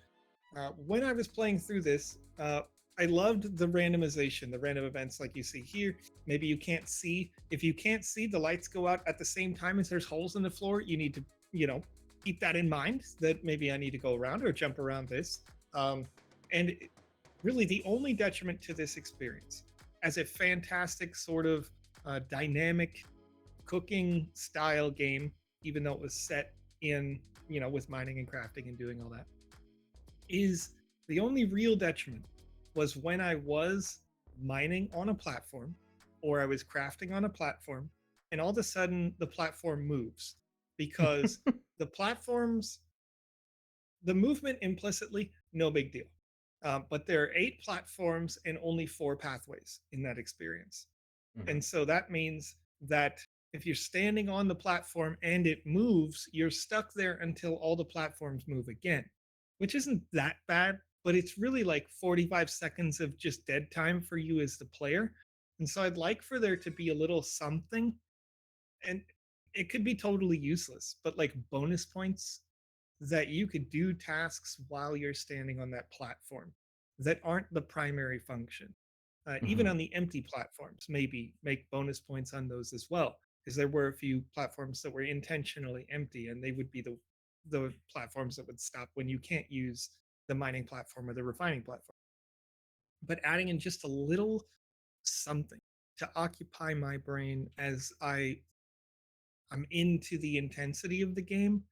when I was playing through this, I loved the randomization, the random events like you see here. Maybe you can't see. If you can't see, the lights go out at the same time as there's holes in the floor. You need to, keep that in mind that maybe I need to go around or jump around this. And really, the only detriment to this experience, as a fantastic sort of dynamic cooking style game, even though it was set in, with mining and crafting and doing all that, is the only real detriment was when I was mining on a platform or I was crafting on a platform, and all of a sudden the platform moves because the platforms, the movement implicitly, no big deal. But there are 8 platforms and only 4 pathways in that experience. Mm-hmm. And so that means that if you're standing on the platform and it moves, you're stuck there until all the platforms move again, which isn't that bad, but it's really like 45 seconds of just dead time for you as the player. And so I'd like for there to be a little something, and it could be totally useless, but like bonus points that you could do tasks while you're standing on that platform that aren't the primary function. Even Mm-hmm. on the empty platforms, maybe make bonus points on those as well, because there were a few platforms that were intentionally empty, and they would be the platforms that would stop when you can't use the mining platform or the refining platform. But adding in just a little something to occupy my brain as I I'm into the intensity of the game,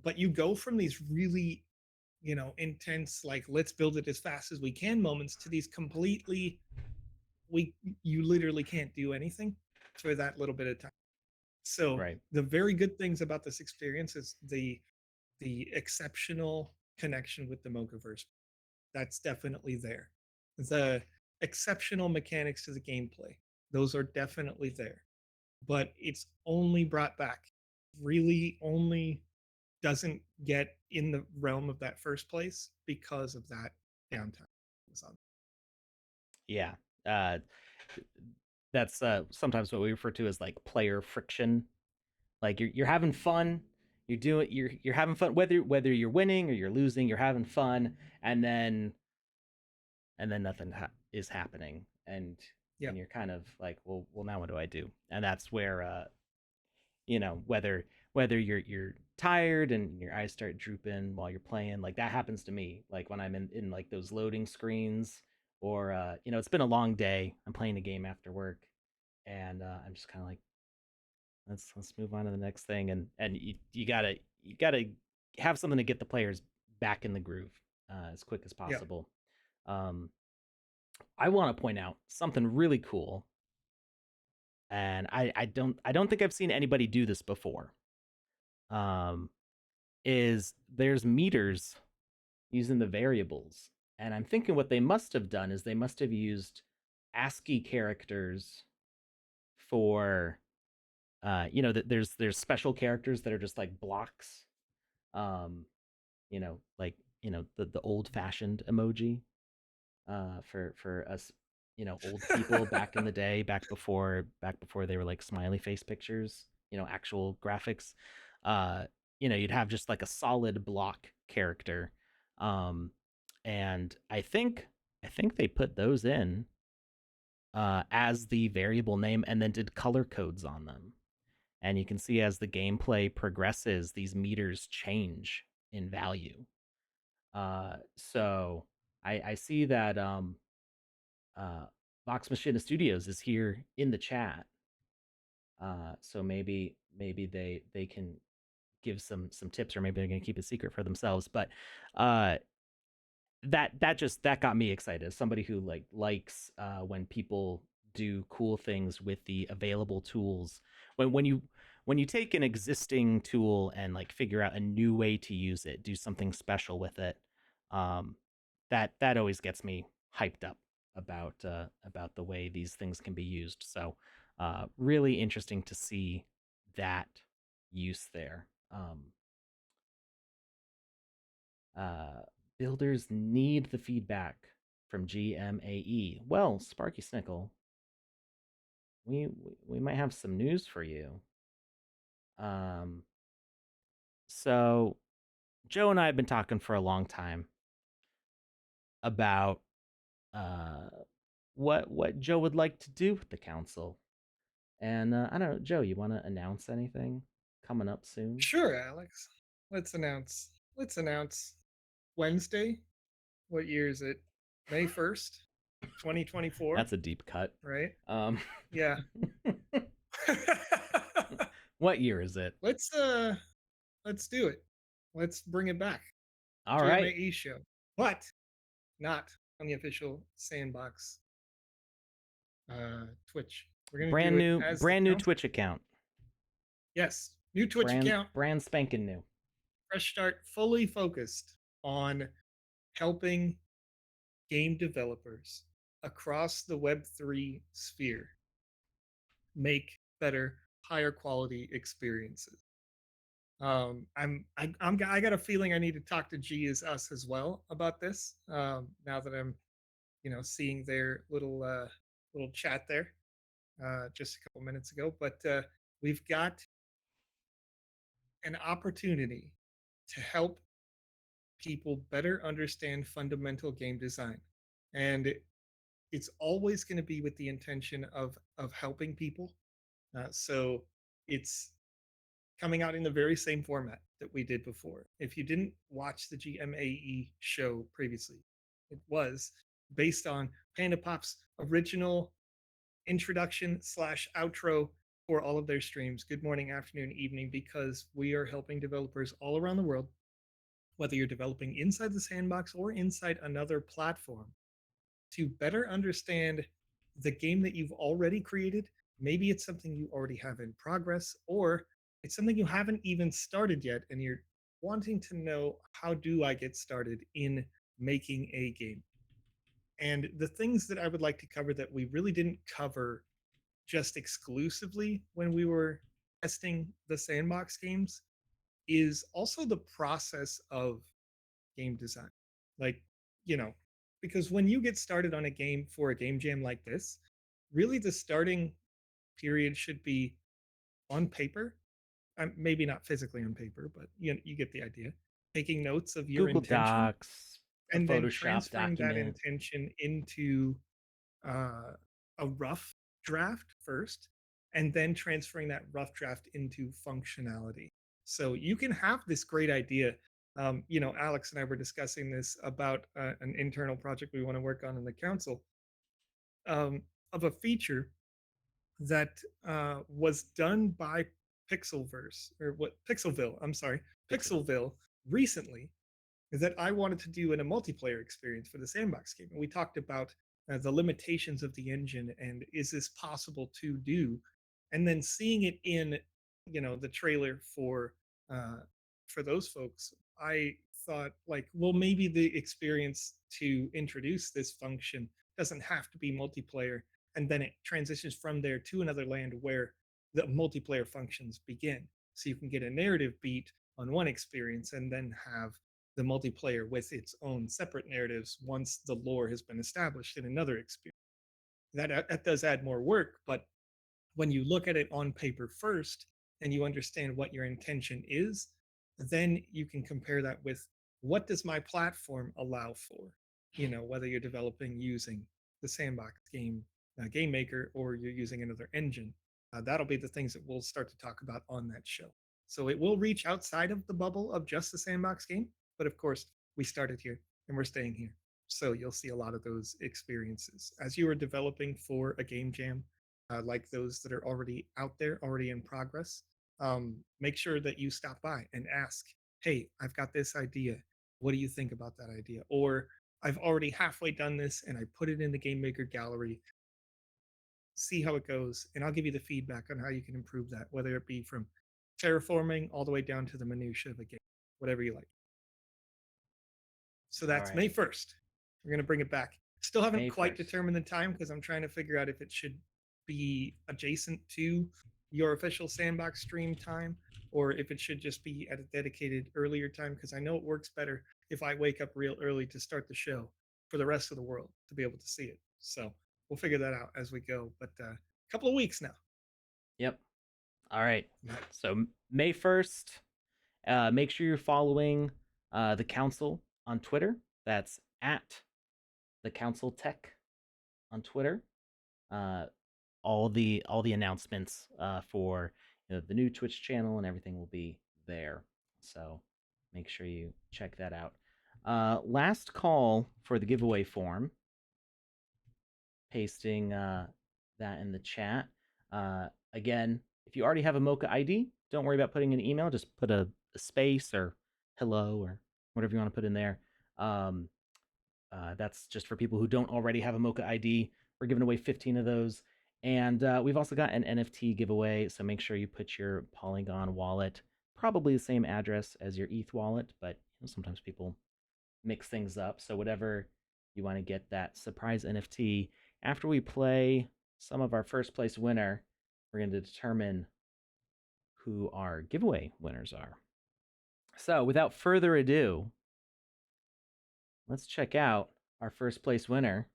but you go from these really, intense, like, let's build it as fast as we can moments to these completely, we you literally can't do anything for that little bit of time. So Right. the very good things about this experience is the exceptional connection with the Mocaverse. That's definitely there. The exceptional mechanics to the gameplay. Those are definitely there. But it's only brought back, really only doesn't get in the realm of that first place because of that downtime. Yeah. Uh, that's sometimes what we refer to as like player friction. Like you're having fun, you're having fun whether you're winning or you're losing, you're having fun, and then nothing is happening, Yeah, and you're kind of like, well, now what do I do? And that's where whether you're tired and your eyes start drooping while you're playing, like that happens to me. Like when I'm in like those loading screens, or it's been a long day. I'm playing a game after work, and I'm just kind of like, let's move on to the next thing, and you gotta have something to get the players back in the groove as quick as yeah. possible. Um, I want to point out something really cool, and I don't think I've seen anybody do this before. Um, is there's meters using the variables, and I'm thinking what they must have done is they must have used ASCII characters for there's special characters that are just like blocks, um like the old fashioned emoji for us, old people back in the day, back before they were like smiley face pictures, actual graphics. uh you'd have just like a solid block character, um and I think they put those in as the variable name and then did color codes on them. And you can see as the gameplay progresses, these meters change in value. So I see that uh, Vox Machina Studios is here in the chat. So maybe they can give some tips, or maybe they're going to keep a secret for themselves. But uh, that got me excited. As somebody who likes when people do cool things with the available tools. When you take an existing tool and like figure out a new way to use it, do something special with it, um, that always gets me hyped up about the way these things can be used. So really interesting to see that use there. Uh, Builders need the feedback from GMAE. Well, Sparky Snickle, we might have some news for you. Um, so Joe and I have been talking for a long time about uh what Joe would like to do with the council. And I don't know, Joe, you want to announce anything coming up soon? Sure, Alex. Let's announce Wednesday. What year is it? May 1st, 2024, That's a deep cut. right? Um, Yeah. what year is it? Let's do it. Let's bring it back. All right, GMAE show. But not on the official Sandbox Twitch. We're going to do brand it new as the brand new council. Twitch account, Yes, new Twitch brand account, brand spanking new. fresh start, fully focused on helping game developers across the Web3 sphere make better, higher quality experiences. I got a feeling I need to talk to G as us as well about this. Now that I'm, seeing their little chat there just a couple minutes ago, but we've got an opportunity to help people better understand fundamental game design, and it's always going to be with the intention of helping people. So it's coming out in the very same format that we did before. If you didn't watch the GMAE show previously, it was based on Panda Pop's original introduction slash outro for all of their streams, good morning, afternoon, evening, because we are helping developers all around the world, whether you're developing inside the sandbox or inside another platform, to better understand the game that you've already created. Maybe it's something you already have in progress, or it's something you haven't even started yet, and you're wanting to know, how do I get started in making a game? And the things that I would like to cover that we really didn't cover just exclusively when we were testing the sandbox games is also the process of game design. Like, you know, because when you get started on a game for a game jam like this, really the starting period should be on paper. Maybe not physically on paper, but you get the idea. Taking notes of your Google intention Docs, a and then Photoshop transferring that document. intention into uh, a rough draft first, and then transferring that rough draft into functionality. So you can have this great idea. Alex and I were discussing this about an internal project we want to work on in the council, um, of a feature that was done by Pixelverse, or what Pixelville, I'm sorry, Pixel. Pixelville recently, is that I wanted to do in a multiplayer experience for the sandbox game. And we talked about the limitations of the engine and is this possible to do? And then seeing it in, the trailer uh, for those folks, I thought like, well, maybe the experience to introduce this function doesn't have to be multiplayer, and then it transitions from there to another land where the multiplayer functions begin. So you can get a narrative beat on one experience and then have the multiplayer with its own separate narratives once the lore has been established in another experience. That does add more work, but when you look at it on paper first and you understand what your intention is, then you can compare that with, what does my platform allow for? Whether you're developing using the sandbox game maker, or you're using another engine. That'll be the things that we'll start to talk about on that show. So it will reach outside of the bubble of just the sandbox game, but of course, we started here and we're staying here. So you'll see a lot of those experiences as you are developing for a game jam, like those that are already out there, already in progress. Make sure that you stop by and ask, hey, I've got this idea. What do you think about that idea? Or, I've already halfway done this and I put it in the Game Maker gallery. See how it goes, and I'll give you the feedback on how you can improve that, whether it be from terraforming all the way down to the minutia of a game, whatever you like. So All that's May right. 1st. We're going to bring it back. Still haven't May quite 1st. determined the time because I'm trying to figure out if it should be adjacent to your official sandbox stream time, or if it should just be at a dedicated earlier time, because I know it works better if I wake up real early to start the show for the rest of the world to be able to see it. So we'll figure that out as we go. But a couple of weeks now. Yep. All right. So May 1st, make sure you're following the council on Twitter. That's at the council tech on Twitter. Uh, all the announcements for the new Twitch channel and everything will be there. So make sure you check that out. Last call for the giveaway form. Pasting that in the chat. Again, if you already have a Mocha ID, don't worry about putting an email. Just put a space or hello or whatever you want to put in there. Um, that's just for people who don't already have a Mocha ID. We're giving away 15 of those. And we've also got an NFT giveaway. So make sure you put your Polygon wallet, probably the same address as your ETH wallet, but sometimes people mix things up. So whatever you want to get that surprise NFT. After we play some of our first place winner, we're going to determine who our giveaway winners are. So without further ado, let's check out our first place winner.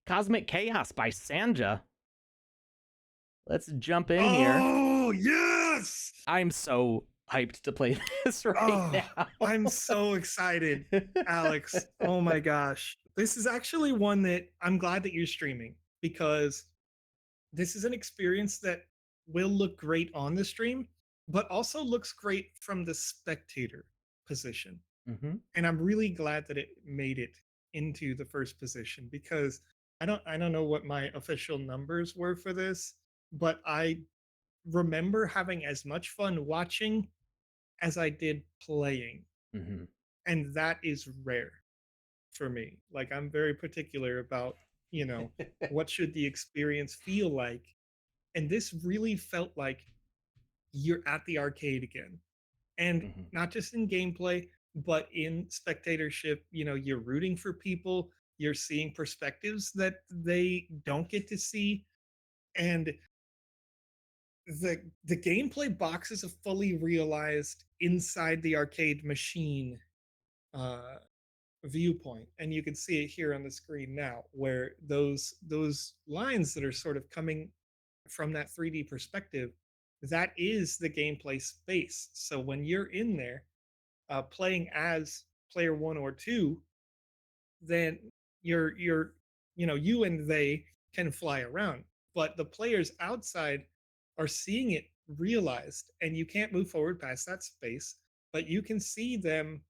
Cosmic Chaos by Sanja. Let's jump in here. Oh, yes! I'm so hyped to play this right now. I'm so excited, Alex. Oh my gosh. This is actually one that I'm glad that you're streaming, because this is an experience that will look great on the stream, but also looks great from the spectator position. Mm-hmm. And I'm really glad that it made it into the first position, because I don't know what my official numbers were for this, but I remember having as much fun watching as I did playing, Hmm. and that is rare for me. Like I'm very particular about, you know, what should the experience feel like, and this really felt like you're at the arcade again. And Hmm. not just in gameplay, but in spectatorship, you know, you're rooting for people, you're seeing perspectives that they don't get to see, and the gameplay box is a fully realized inside the arcade machine uh viewpoint, and you can see it here on the screen now, where those lines that are sort of coming from that 3D perspective, that is the gameplay space. So when you're in there playing as player one or two, then you're you know, you and they can fly around, but the players outside are seeing it realized, and you can't move forward past that space, but you can see them,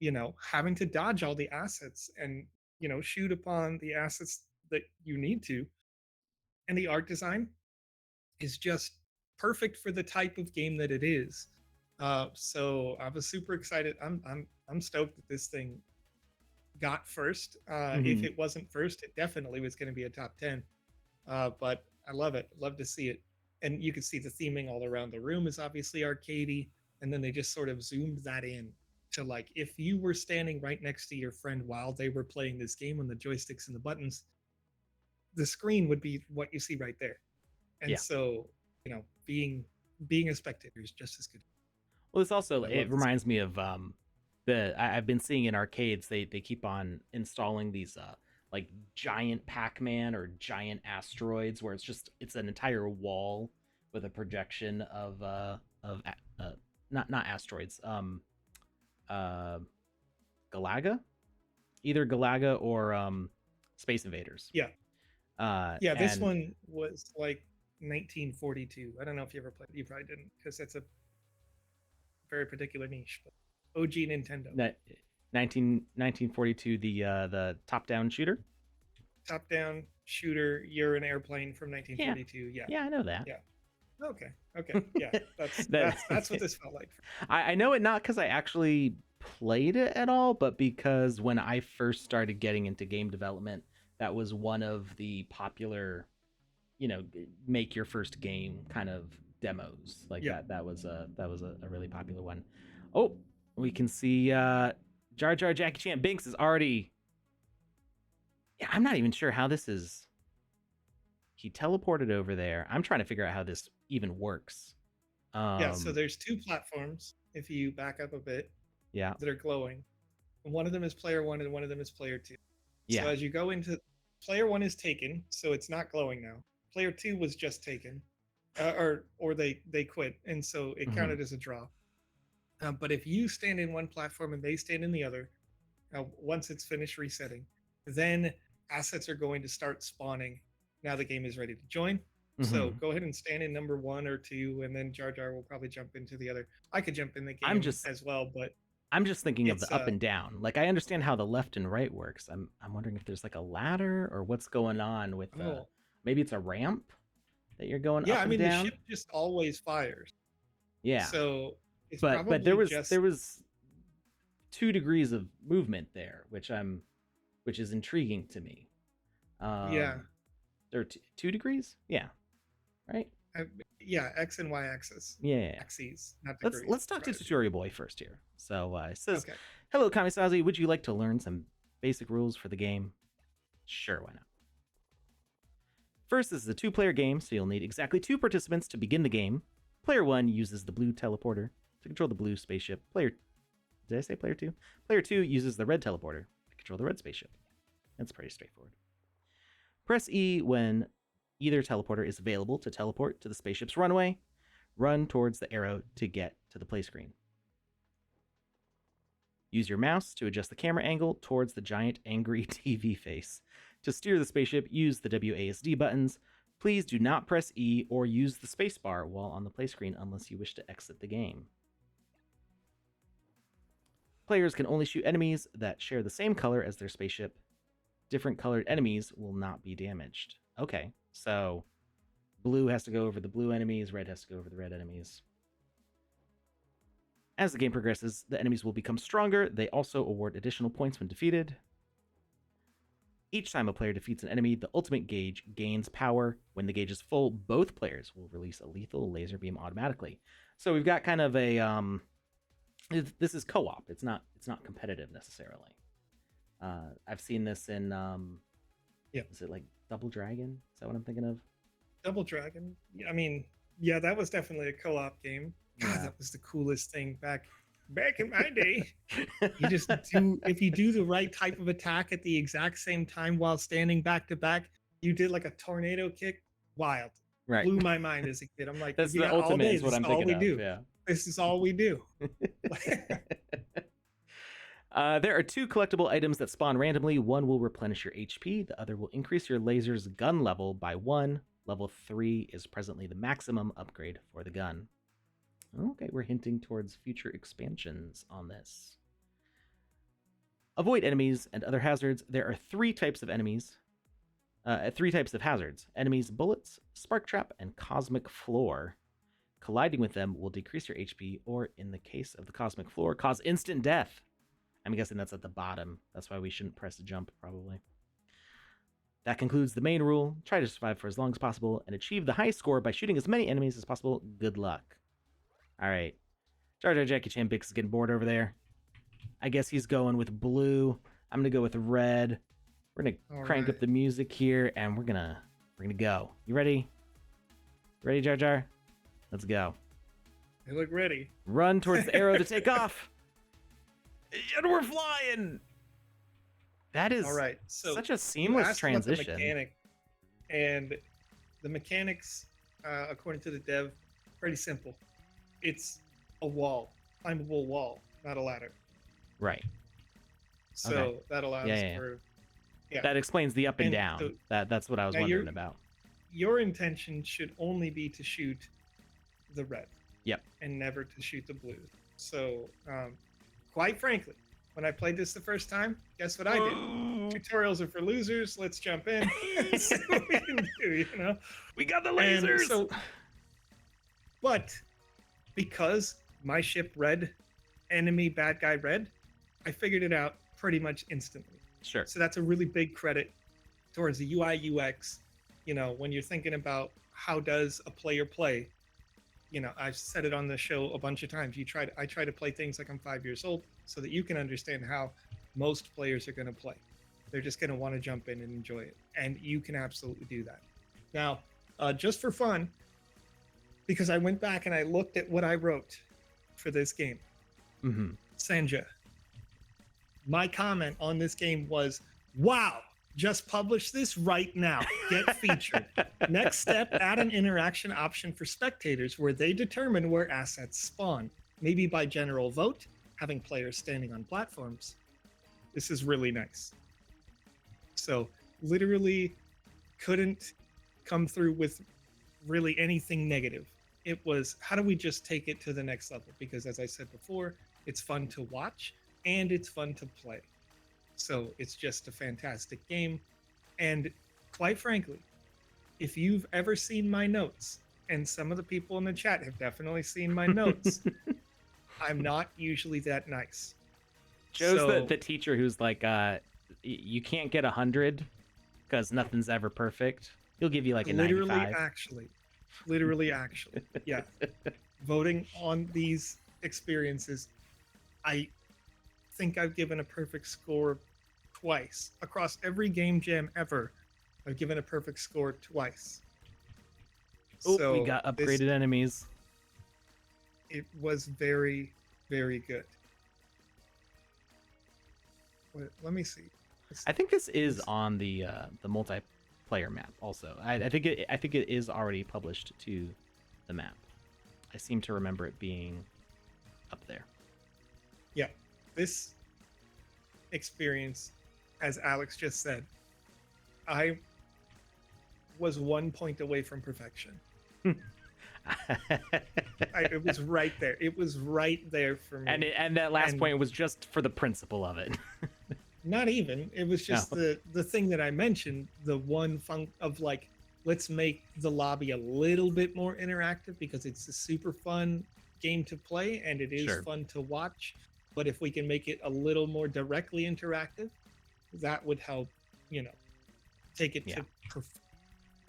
you know, having to dodge all the assets and, you know, shoot upon the assets that you need to. And the art design is just perfect for the type of game that it is. So I was super excited. I'm stoked that this thing got first. If Hmm. it wasn't first, it definitely was going to be a top 10. But I love it. Love to see it. And you can see the theming all around the room is obviously arcadey. And then they just sort of zoomed that in to, like, if you were standing right next to your friend while they were playing this game on the joysticks and the buttons, the screen would be what you see right there. And Yeah. so, you know, being a spectator is just as good. Well, this also I it love this game. reminds me of I've been seeing in arcades they keep on installing these like giant Pac-Man or giant asteroids where it's an entire wall with a projection of not asteroids uh Galaga, either Galaga or Space Invaders. Yeah. Uh Yeah, this and one was like 1942. I don't know if you ever played. You probably didn't, because it's a very particular niche. But OG Nintendo, that 1942, the top-down shooter. top-down shooter. You're an airplane from Yeah. 1942. Yeah, Yeah, I know that. yeah. Okay, okay. Yeah, that's that that's that's what this felt like. I know it not because I actually played it at all, but because when I first started getting into game development, that was one of the popular, make your first game kind of demos. Like Yeah, that was a really popular one. Oh, we can see Jar Jar Jackie Chan Binks is already. Yeah, I'm not even sure how this is. He teleported over there. I'm trying to figure out how this even works. yeah. So Um, there's two platforms. If you back up a bit, yeah, that are glowing. And one of them is player one, and one of them is player two. So yeah. as you go into player one is taken, so it's not glowing now. Player two was just taken, or they quit, and so it Hmm. counted as a draw. But if you stand in one platform and they stand in the other, once it's finished resetting, then assets are going to start spawning. Now the game is ready to join. So Hmm. go ahead and stand in number one or two, and then Jar Jar will probably jump into the other. I could jump in the I'm game just as well, but I'm just thinking of it's the up and down. Like I understand how the left and right works. I'm wondering if there's like a ladder or what's going on with oh, maybe it's a ramp that you're going yeah, up I and mean, the down. ship just always fires. Yeah. So it's But there probably was just, there was 2 degrees of movement there, which is intriguing to me. yeah. There are 2 degrees? Yeah, right? I, yeah, X and Y axis. Yeah, yeah, yeah. Axes, not Let's degrees. let's talk to Right. Tutorial Boy first here. So it says, Okay. "Hello, Kamisazi. Would you like to learn some basic rules for the game?" Sure, why not? First, this is a 2-player game, so you'll need exactly 2 participants to begin the game. Player 1 uses the blue teleporter to control the blue spaceship. Did I say player 2? Player 2 uses the red teleporter to control the red spaceship. That's pretty straightforward. Press E when either teleporter is available to teleport to the spaceship's runway. Run towards the arrow to get to the play screen. Use your mouse to adjust the camera angle towards the giant angry TV face. To steer the spaceship, use the WASD buttons. Please do not press E or use the spacebar while on the play screen unless you wish to exit the game. Players can only shoot enemies that share the same color as their spaceship. different colored enemies will not be damaged. Okay, so blue has to go over the blue enemies, red has to go over the red enemies. As the game progresses, the enemies will become stronger. They also award additional points when defeated. Each time a player defeats an enemy, the ultimate gauge gains power. When the gauge is full, both players will release a lethal laser beam automatically. So we've got kind of a this is co-op. It's not competitive necessarily. I've seen this in is it like Double Dragon? Is that what I'm thinking of? Double Dragon. I mean, yeah, that was definitely a co-op game. God, Yeah. that was the coolest thing back in my day. You just do, if you do the right type of attack at the exact same time while standing back to back, you did like a tornado kick. Wild. Right. Blew my mind as a kid. I'm like, That's yeah, the ultimate all day, is what this I'm is all thinking we of. do. Yeah. This is all we do. There are 2 collectible items that spawn randomly. One will replenish your HP. The other will increase your laser's gun level by 1. Level 3 is presently the maximum upgrade for the gun. Okay, we're hinting towards future expansions on this. Avoid enemies and other hazards. There are 3 types of enemies. 3 types of hazards. Enemies, bullets, spark trap, and cosmic floor. Colliding with them will decrease your HP, or in the case of the cosmic floor, cause instant death. I'm guessing that's at the bottom. That's why we shouldn't press the jump, probably. That concludes the main rule. Try to survive for as long as possible and achieve the highest score by shooting as many enemies as possible. Good luck. All right. Jar Jar Jackie Chan Bix is getting bored over there. I guess he's going with blue. I'm going to go with red. We're going to crank up the music here, and we're gonna go. You ready? Ready, Jar Jar? Let's go. You look ready. Run towards the arrow to take off. And we're flying. That is all right. So such a seamless transition. The mechanic, and the mechanics, according to the dev, pretty simple. It's a wall, climbable wall, not a ladder. Right. So okay. that allows for. Yeah. That explains the up and down. So, that's what I was wondering about. Your intention should only be to shoot the red. Yep. And never to shoot the blue. So, quite frankly, when I played this the first time, guess what I did? Tutorials are for losers. Let's jump in. See what we can do, you know? We got the lasers! So, but because my ship red, enemy bad guy red, I figured it out pretty much instantly. Sure. So that's a really big credit towards the UI UX. You know, when you're thinking about how does a player play, you know, I've said it on the show a bunch of times. I try to play things like I'm 5 years old so that you can understand how most players are going to play. They're just going to want to jump in and enjoy it. And you can absolutely do that. Now, just for fun, because I went back and I looked at what I wrote for this game. Mm-hmm. Sanja, my comment on this game was, wow, just publish this right now. Get featured. Next step, add an interaction option for spectators where they determine where assets spawn. Maybe by general vote, having players standing on platforms. This is really nice. So literally couldn't come through with really anything negative. It was, how do we just take it to the next level? Because as I said before, it's fun to watch and it's fun to play. So it's just a fantastic game. And quite frankly, if you've ever seen my notes, and some of the people in the chat have definitely seen my notes, I'm not usually that nice. Joe's the teacher who's like, you can't get 100 because nothing's ever perfect. He'll give you like a 95. Literally, actually. Yeah. Voting on these experiences, I think I've given a perfect score twice. Across every Game Jam ever, I've given a perfect score twice. Oh, so we got upgraded enemies. It was very, very good. Wait, let me see. I think this is on the multiplayer map also. I think it is already published to the map. I seem to remember it being up there. Yeah. This experience, as Alex just said, I was 1 point away from perfection. It was right there. It was right there for me. And that last point was just for the principle of it. Not even. It was No. just the thing that I mentioned, the one fun of like, let's make the lobby a little bit more interactive because it's a super fun game to play and it is Sure. fun to watch. But if we can make it a little more directly interactive, that would help, you know, take it Yeah. to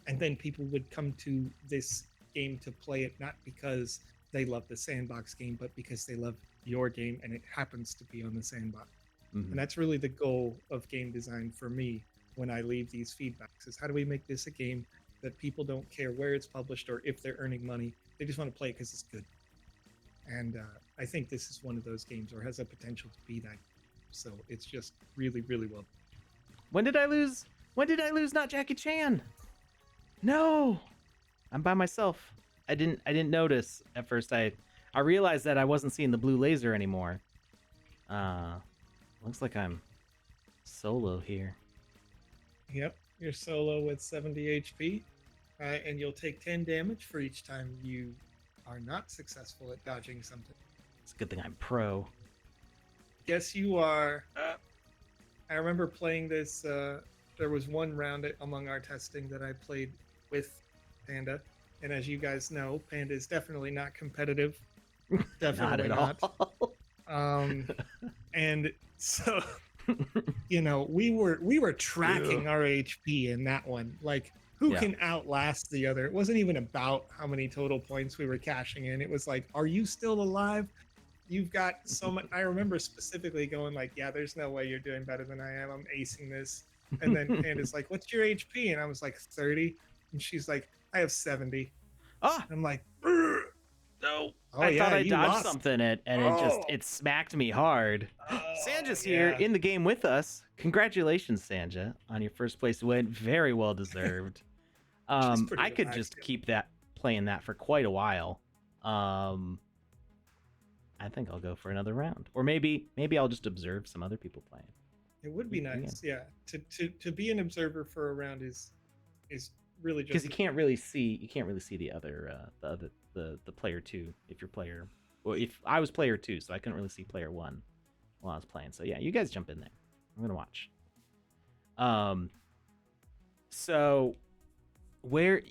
and then people would come to this game to play it not because they love the Sandbox game, but because they love your game and it happens to be on the Sandbox. Mm-hmm. And that's really the goal of game design for me when I leave these feedbacks is how do we make this a game that people don't care where it's published or if they're earning money. They just want to play it because it's good. And I think this is one of those games or has a potential to be that. So it's just really, really well. When did I lose? When did I lose? Not Jackie Chan. No, I'm by myself. I didn't notice at first. I realized that I wasn't seeing the blue laser anymore. Looks like I'm solo here. Yep, you're solo with 70 HP, and you'll take 10 damage for each time you are not successful at dodging something. It's a good thing I'm pro. Guess you are. I remember playing this. There was one round among our testing that I played with Panda, and as you guys know, Panda is definitely not competitive. Definitely Not at all. And so, you know, we were tracking our HP in that one. Like, who can outlast the other? It wasn't even about how many total points we were cashing in. It was like, are you still alive? You've got so much. I remember specifically going like, yeah, there's no way you're doing better than I am. I'm acing this. And then Panda's like, what's your HP? And I was like, 30. And she's like, I have 70. Ah, I'm like, no. oh, I yeah, thought I you dodged lost. something and it smacked me hard. Sanja's here yeah. in the game with us. Congratulations, Sanja, on your first place win. Very well deserved. I could just keep that playing that for quite a while. I think I'll go for another round, or maybe I'll just observe some other people playing. It would be nice, yeah. To be an observer for a round is really just because you can't really see the other the player two if you're player. Well, if I was player two, so I couldn't really see player one while I was playing. So yeah, you guys jump in there. I'm gonna watch. So where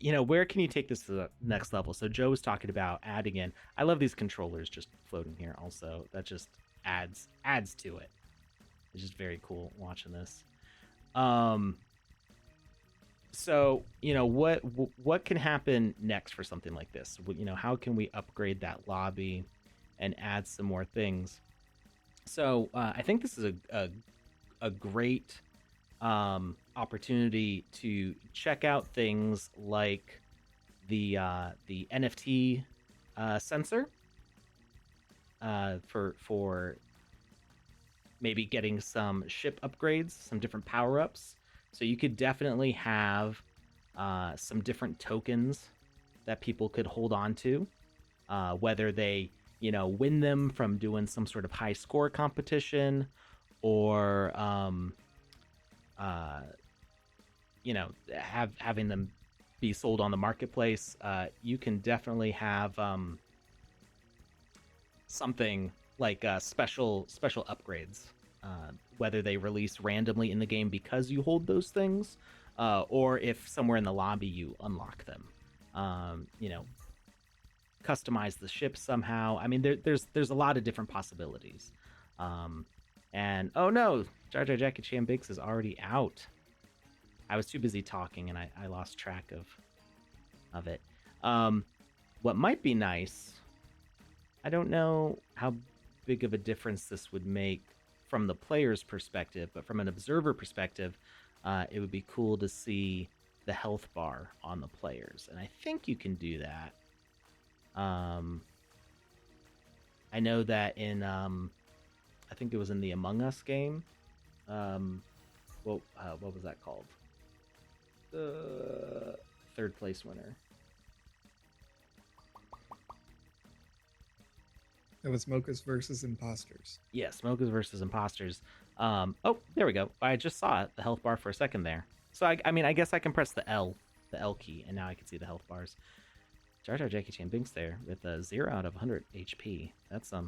can you take this to the next level? So Joe was talking about adding in. I love these controllers just floating here. Also, that just adds to it. It's just very cool watching this. So what can happen next for something like this? How can we upgrade that lobby and add some more things? So I think this is a great opportunity to check out things like the NFT sensor for maybe getting some ship upgrades, some different power-ups. So you could definitely have some different tokens that people could hold on to, whether they win them from doing some sort of high score competition, or having them be sold on the marketplace. You can definitely have something like special upgrades, whether they release randomly in the game because you hold those things, or if somewhere in the lobby you unlock them. Customize the ship somehow. I mean, there's a lot of different possibilities. And oh no, Jar Jar Jackie Chan Biggs is already out. I was too busy talking and I lost track of it. What might be nice, I don't know how big of a difference this would make from the player's perspective, but from an observer perspective, it would be cool to see the health bar on the players. And I think you can do that. I know that in, I think it was in the Among Us game. What was that called? The third place winner. It was Mocha's versus Imposters. Yes, Mocha's versus Imposters. Oh, there we go. I just saw it, the health bar for a second there. So I mean, I guess I can press the L key, and now I can see the health bars. Jar Jar Jackie Chan Binks there with a 0 out of 100 HP. That's how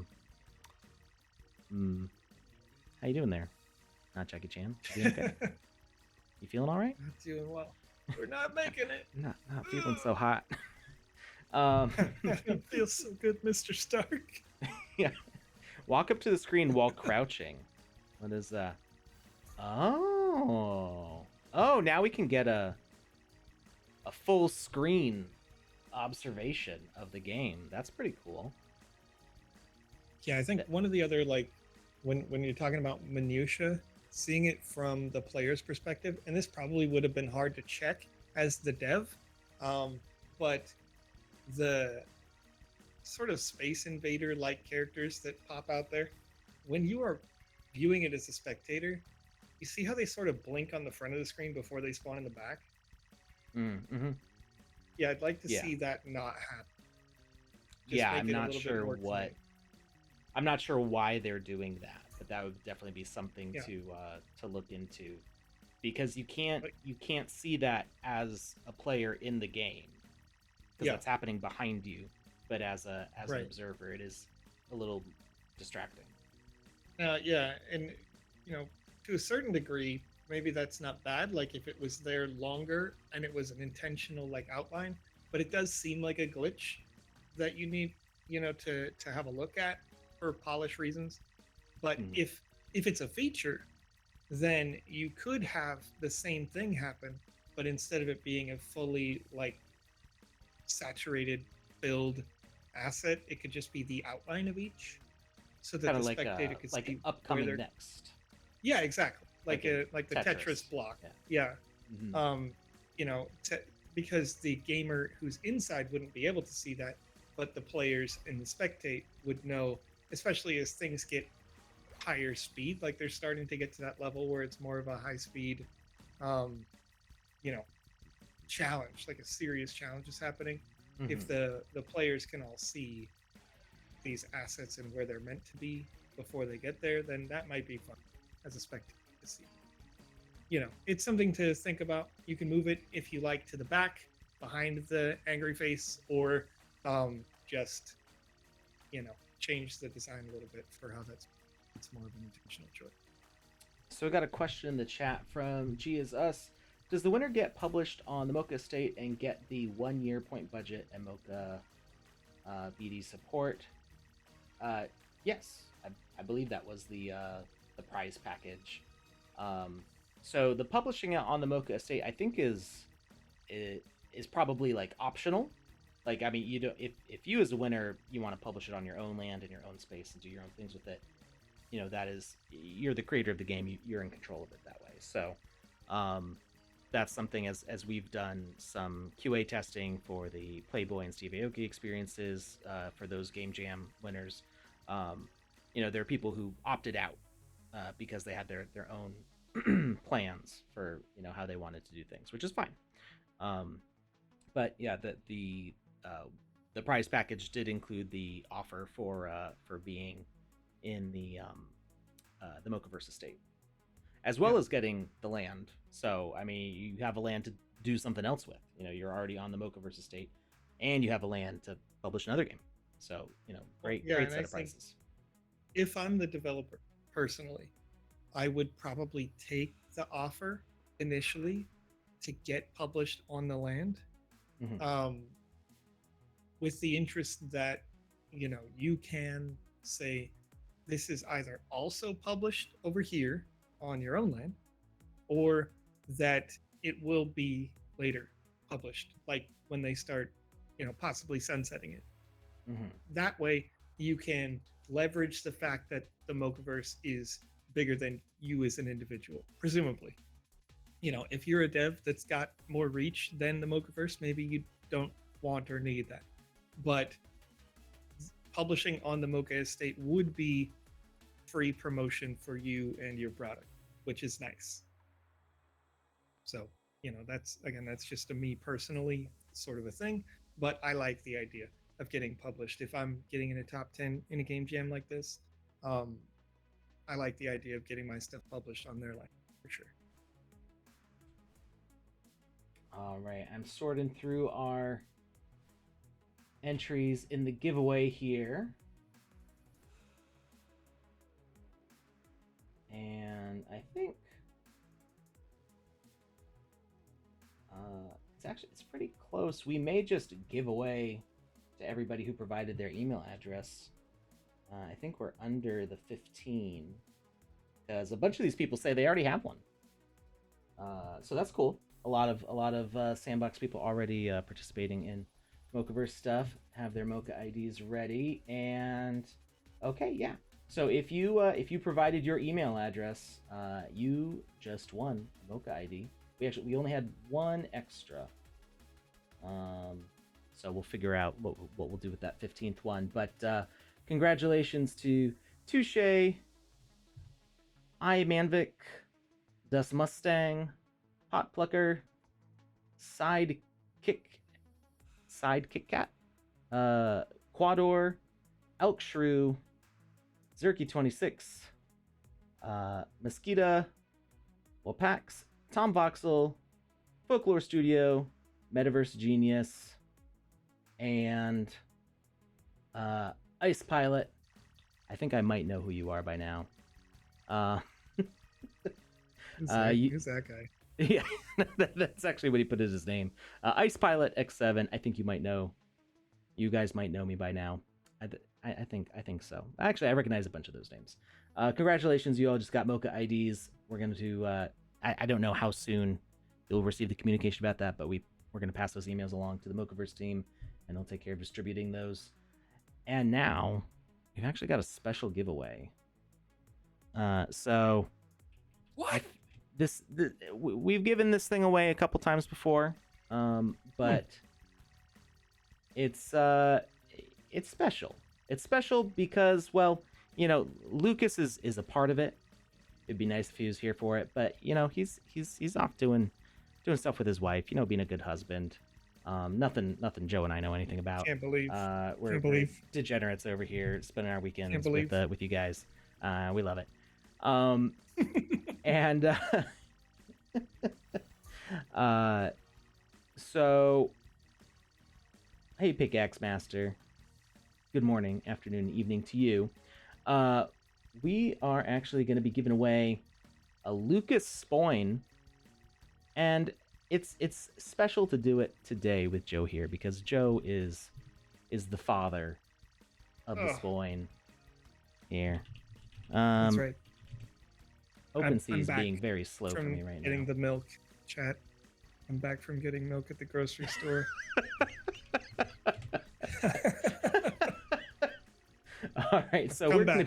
you doing there? Not Jackie Chan. You doing okay? You feeling all right? Not doing well. We're not making it. Not feeling so hot. um, It feels so good, Mr. Stark. yeah. Walk up to the screen while crouching. What is that? Oh. Oh, now we can get a full screen observation of the game. That's pretty cool. Yeah, I think one of the other, like, when you're talking about minutia, seeing it from the player's perspective, and this probably would have been hard to check as the dev, but the sort of Space Invader like characters that pop out there, when you are viewing it as a spectator, you see how they sort of blink on the front of the screen before they spawn in the back? Mm-hmm. Yeah, I'd like to Yeah. see that not happen. Just Yeah, make I'm it a not little bit sure more what. clean. I'm not sure why they're doing that, but that would definitely be something Yeah. to look into, because you can't Like- you can't see that as a player in the game, because Yeah. that's happening behind you, but as an Right. observer, it is a little distracting. Yeah, and you know, to a certain degree, maybe that's not bad. Like if it was there longer and it was an intentional like outline, but it does seem like a glitch that you need, to have a look at for polish reasons. But Mhm. if it's a feature, then you could have the same thing happen, but instead of it being a fully like saturated filled asset, it could just be the outline of each, so that Kind the of spectator could like see where upcoming they're. next. Yeah, exactly. Like Like the Tetris. Tetris block. Yeah. Yeah. Mhm. Because the gamer who's inside wouldn't be able to see that, but the players in the spectate would know, especially as things get higher speed, like they're starting to get to that level where it's more of a high speed, um, you know, challenge, like a serious challenge is happening. If Mhm. the players can all see these assets and where they're meant to be before they get there, then that might be fun as a spectator to see. It's something to think about. You can move it if you like to the back behind the angry face, or just change the design a little bit for how it's more of an intentional choice. So we got a question in the chat from G is Us. Does the winner get published on the Mocha estate and get the 1 year point budget and Mocha BD support? Yes, I believe that was the prize package. So the publishing it on the Mocha estate, I think, is probably like optional. Like, I mean, you don't, if you as a winner, you want to publish it on your own land in your own space and do your own things with it, that is, you're the creator of the game, you're in control of it that way. So that's something, as we've done some QA testing for the Playboy and Steve Aoki experiences, for those Game Jam winners. There are people who opted out because they had their own plans for how they wanted to do things, which is fine. But yeah, the prize package did include the offer for being in the Mocaverse estate, as well as getting the land. So I mean, you have a land to do something else with. You're already on the Mocaverse estate, and you have a land to publish another game. So great set of prices. If I'm the developer personally, I would probably take the offer initially to get published on the land, with the interest that you can say this is either also published over here on your own land, or that it will be later published, like when they start possibly sunsetting it. That way you can leverage the fact that the Mocaverse is bigger than you as an individual, presumably. If you're a dev that's got more reach than the Mocaverse, maybe you don't want or need that. But publishing on the Mocha estate would be free promotion for you and your product, which is nice. So, that's just a me personally sort of a thing, but I like the idea of getting published. If I'm getting in a top 10 in a game jam like this, I like the idea of getting my stuff published on their line for sure. All right, I'm sorting through our entries in the giveaway here. And I think it's pretty close. We may just give away to everybody who provided their email address. I think we're under the 15 because a bunch of these people say they already have one. So that's cool. A lot of Sandbox people already participating in Mocaverse stuff have their Mocha IDs ready. And okay, yeah. So if you provided your email address, you just won a Mocha ID. We only had one extra. So we'll figure out what we'll do with that 15th one. But congratulations to Touche, I Manvik, Das Mustang, Hot Plucker, Sidekick Cat, Quador, Elk Shrew, Zerky26, Mosquita, Wapax, Tom Voxel, Folklore Studio, Metaverse Genius, and Ice Pilot. I think I might know who you are by now. Who's that guy? Yeah, that's actually what he put as his name. Ice Pilot X7. I think you guys might know me by now. I think so. Actually, I recognize a bunch of those names. Congratulations, you all just got Mocha IDs. We're going to, I don't know how soon you'll receive the communication about that, but we're going to pass those emails along to the Mocaverse team, and they'll take care of distributing those. And now, we've actually got a special giveaway. So, what? We've given this thing away a couple times before, but it's special. It's special because, well, you know, Lucas is a part of it. It'd be nice if he was here for it, but you know, he's off doing stuff with his wife. You know, being a good husband. Nothing Joe and I know anything about. Can't believe. We're degenerates over here, spending our weekends with you guys. We love it. And so, hey, Pickaxe Master. Good morning, afternoon, evening to you. We are actually going to be giving away a Lucas Spoin, and it's special to do it today with Joe here because Joe is the father of the Spoin here. That's right. OpenSea is being very slow for me right now. Getting the milk, chat. I'm back from getting milk at the grocery store. All right, so we're gonna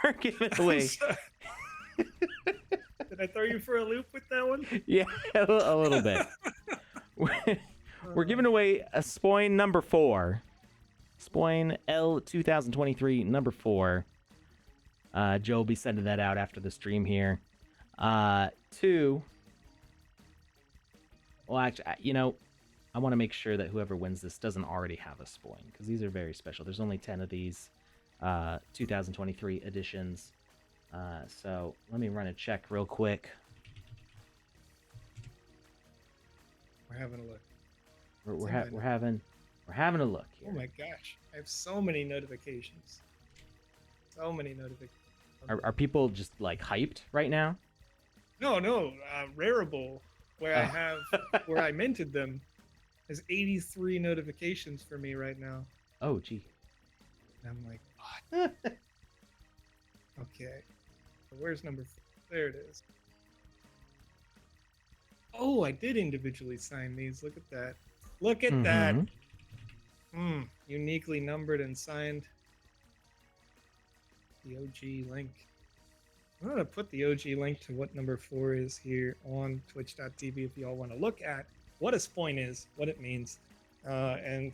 we're giving away. Did I throw you for a loop with that one? Yeah, a little bit. We're giving away a Spoin number 4. Spoin L 2023 number 4. Joe will be sending that out after the stream here. 2. Well, actually, you know, I want to make sure that whoever wins this doesn't already have a Spoin because these are very special. There's only 10 of these 2023 editions. So let me run a check real quick. We're having a look. We're having a look here. Oh my gosh, I have so many notifications. So many notifications. Are people just like hyped right now? No, Rarible, where I have where I minted them, has 83 notifications for me right now. Oh gee. And I'm like, what? Okay. Where's number 4? There it is. Oh, I did individually sign these. Look at that. Look at that. Uniquely numbered and signed. The OG link. I'm going to put the OG link to what number 4 is here on twitch.tv if y'all want to look at what a Spoin is, what it means. And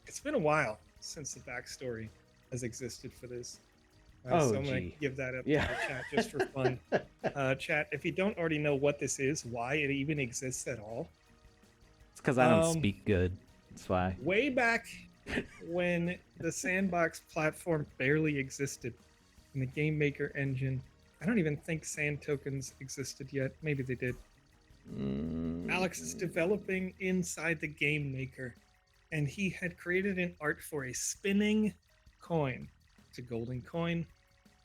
it's been a while since the backstory has existed for this. So I'm going to give that up to the chat just for fun. Chat, if you don't already know what this is, why it even exists at all. It's because I don't speak good. That's why. Way back when the Sandbox platform barely existed in the Game Maker engine, I don't even think Sand tokens existed yet. Maybe they did. Alex is developing inside the Game Maker, and he had created an art for a spinning coin. It's a golden coin.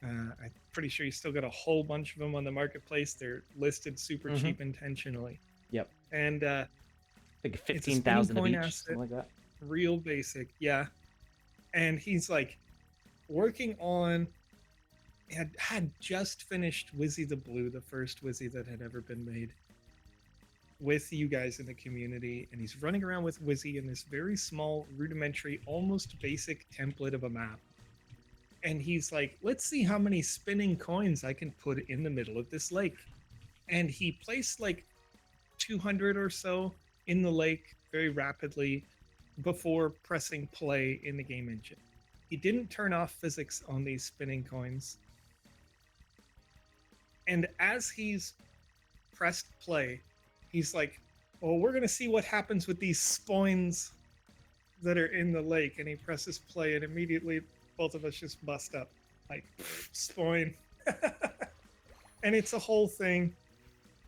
I'm pretty sure you still got a whole bunch of them on the marketplace. They're listed super Mm-hmm. cheap intentionally, Yep. and Like it's a spinning 15,000 of coin each, asset, something like that. real basic, yeah. And he's like working on had just finished Wizzy the Blue, the first Wizzy that had ever been made, with you guys in the community, and he's running around with Wizzy in this very small, rudimentary, almost basic template of a map. And he's like, let's see how many spinning coins I can put in the middle of this lake. And he placed like 200 or so in the lake very rapidly before pressing play in the game engine. He didn't turn off physics on these spinning coins. And as he's pressed play, he's like, well, we're going to see what happens with these spoins that are in the lake. And he presses play, and immediately both of us just bust up like, spoin. And it's a whole thing.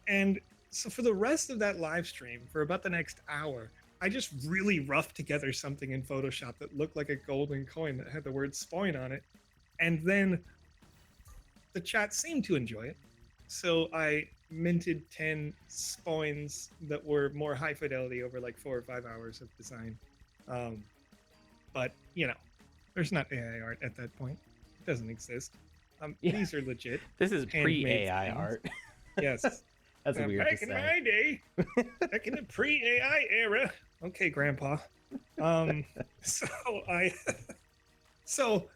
And so for the rest of that live stream, for about the next hour, I just really roughed together something in Photoshop that looked like a golden coin that had the word spoin on it. And then the chat seemed to enjoy it. So I minted 10 spoins that were more high fidelity over like 4 or 5 hours of design. But, you know, there's not AI art at that point. It doesn't exist. Yeah. These are legit. This is handmade pre-AI things. art. Yes. That's weird back to in say. my day, back in the pre-AI era. Okay, Grandpa. So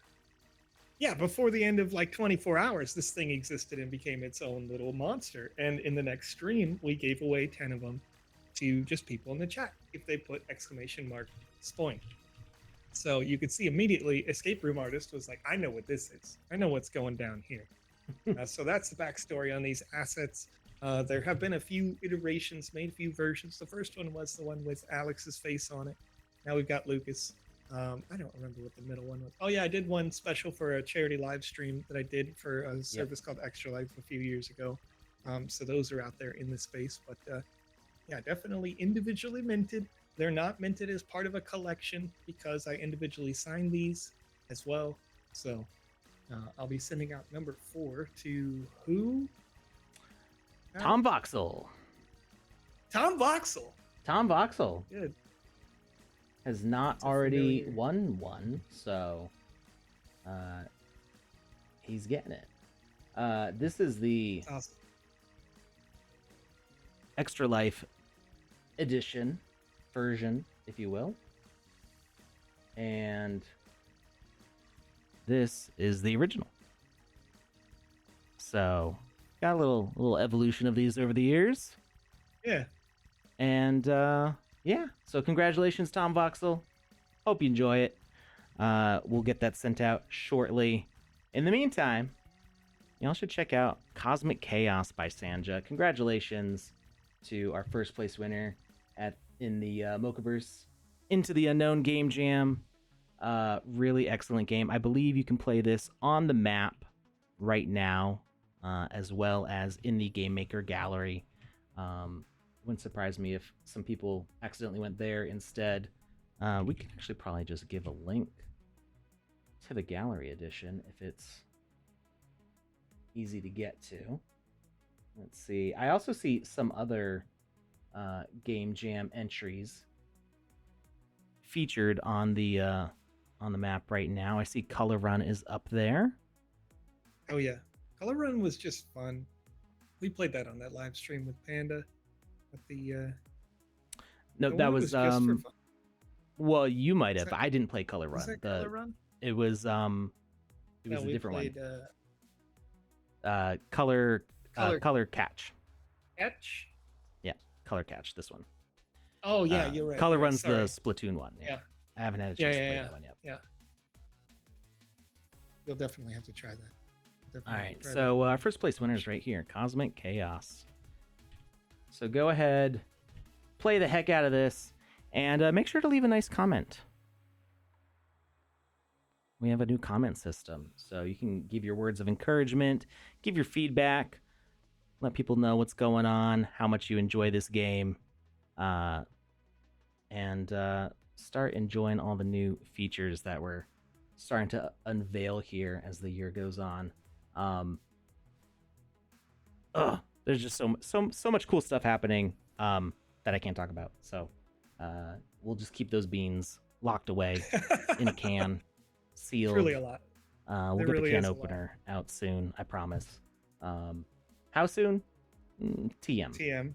yeah, before the end of like 24 hours, this thing existed and became its own little monster. And in the next stream, we gave away 10 of them to just people in the chat if they put exclamation mark spoin. So you could see immediately, Escape Room Artist was like, I know what this is. I know what's going down here. So that's the backstory on these assets. There have been a few iterations made, a few versions. The first one was the one with Alex's face on it. Now we've got Lucas. I don't remember what the middle one was. Oh yeah, I did one special for a charity live stream that I did for a service called Extra Life a few years ago. So those are out there in the space. But yeah, definitely individually minted. They're not minted as part of a collection because I individually signed these as well. So I'll be sending out number 4 to who? Tom Voxel. Tom Voxel. Tom Voxel. Good. Has not already won one, so he's getting it. This is the awesome. Extra Life edition version, if you will. And this is the original. So got a little evolution of these over the years. Yeah. And yeah, so congratulations, Tom Voxel. Hope you enjoy it. We'll get that sent out shortly. In the meantime, y'all should check out Cosmic Chaos by Sanja. Congratulations to our first place winner in the Mocaverse Into the Unknown Game Jam. Really excellent game. I believe you can play this on the map right now, as well as in the Game Maker gallery. Wouldn't surprise me if some people accidentally went there instead. We can actually probably just give a link to the gallery edition if it's easy to get to. Let's see. I also see some other Game Jam entries featured on the map right now. I see Color Run is up there. Oh yeah, Color Run was just fun. We played that on that live stream with Panda. With the no, that was just for fun. Well, you might have. I didn't play Color Run. Was that Color Run? It was a different played, one. Color Catch. Catch? Yeah, Color Catch, this one. Oh yeah, you're right. Color Run's the Splatoon one. Yeah. I haven't had a chance to play that one yet. Yeah. You'll definitely have to try that. All right, so our first place winner is right here, Cosmic Chaos. So go ahead, play the heck out of this, and make sure to leave a nice comment. We have a new comment system, so you can give your words of encouragement, give your feedback, let people know what's going on, how much you enjoy this game, and start enjoying all the new features that we're starting to unveil here as the year goes on. There's just so much cool stuff happening that I can't talk about. So we'll just keep those beans locked away in a can, It's sealed. really a lot. We'll There get the really can is a lot. opener out soon, I promise. How soon? TM. TM.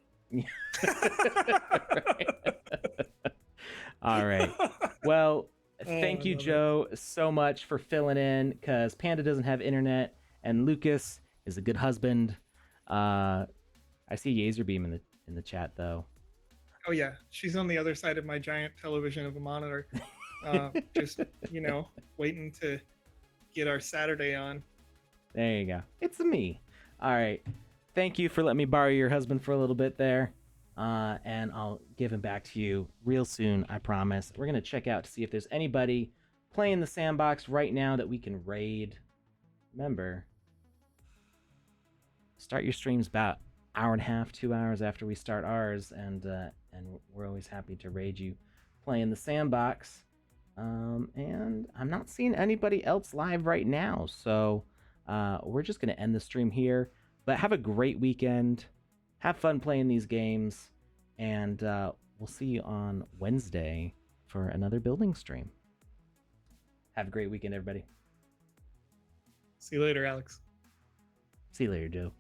All right. Well, Oh, thank I you, love it. Joe, so much for filling in because Panda doesn't have internet and Lucas is a good husband. I see Yazerbeam in the chat though. Oh yeah, she's on the other side of my giant television of a monitor, just waiting to get our Saturday on. There you go. It's me. All right. Thank you for letting me borrow your husband for a little bit there. And I'll give him back to you real soon, I promise. We're going to check out to see if there's anybody playing the Sandbox right now that we can raid. Remember, start your streams about hour and a half, 2 hours after we start ours, and we're always happy to raid you playing the Sandbox. And I'm not seeing anybody else live right now, so we're just going to end the stream here. But have a great weekend. Have fun playing these games, and we'll see you on Wednesday for another building stream. Have a great weekend, everybody. See you later, Alex. See you later, Joe.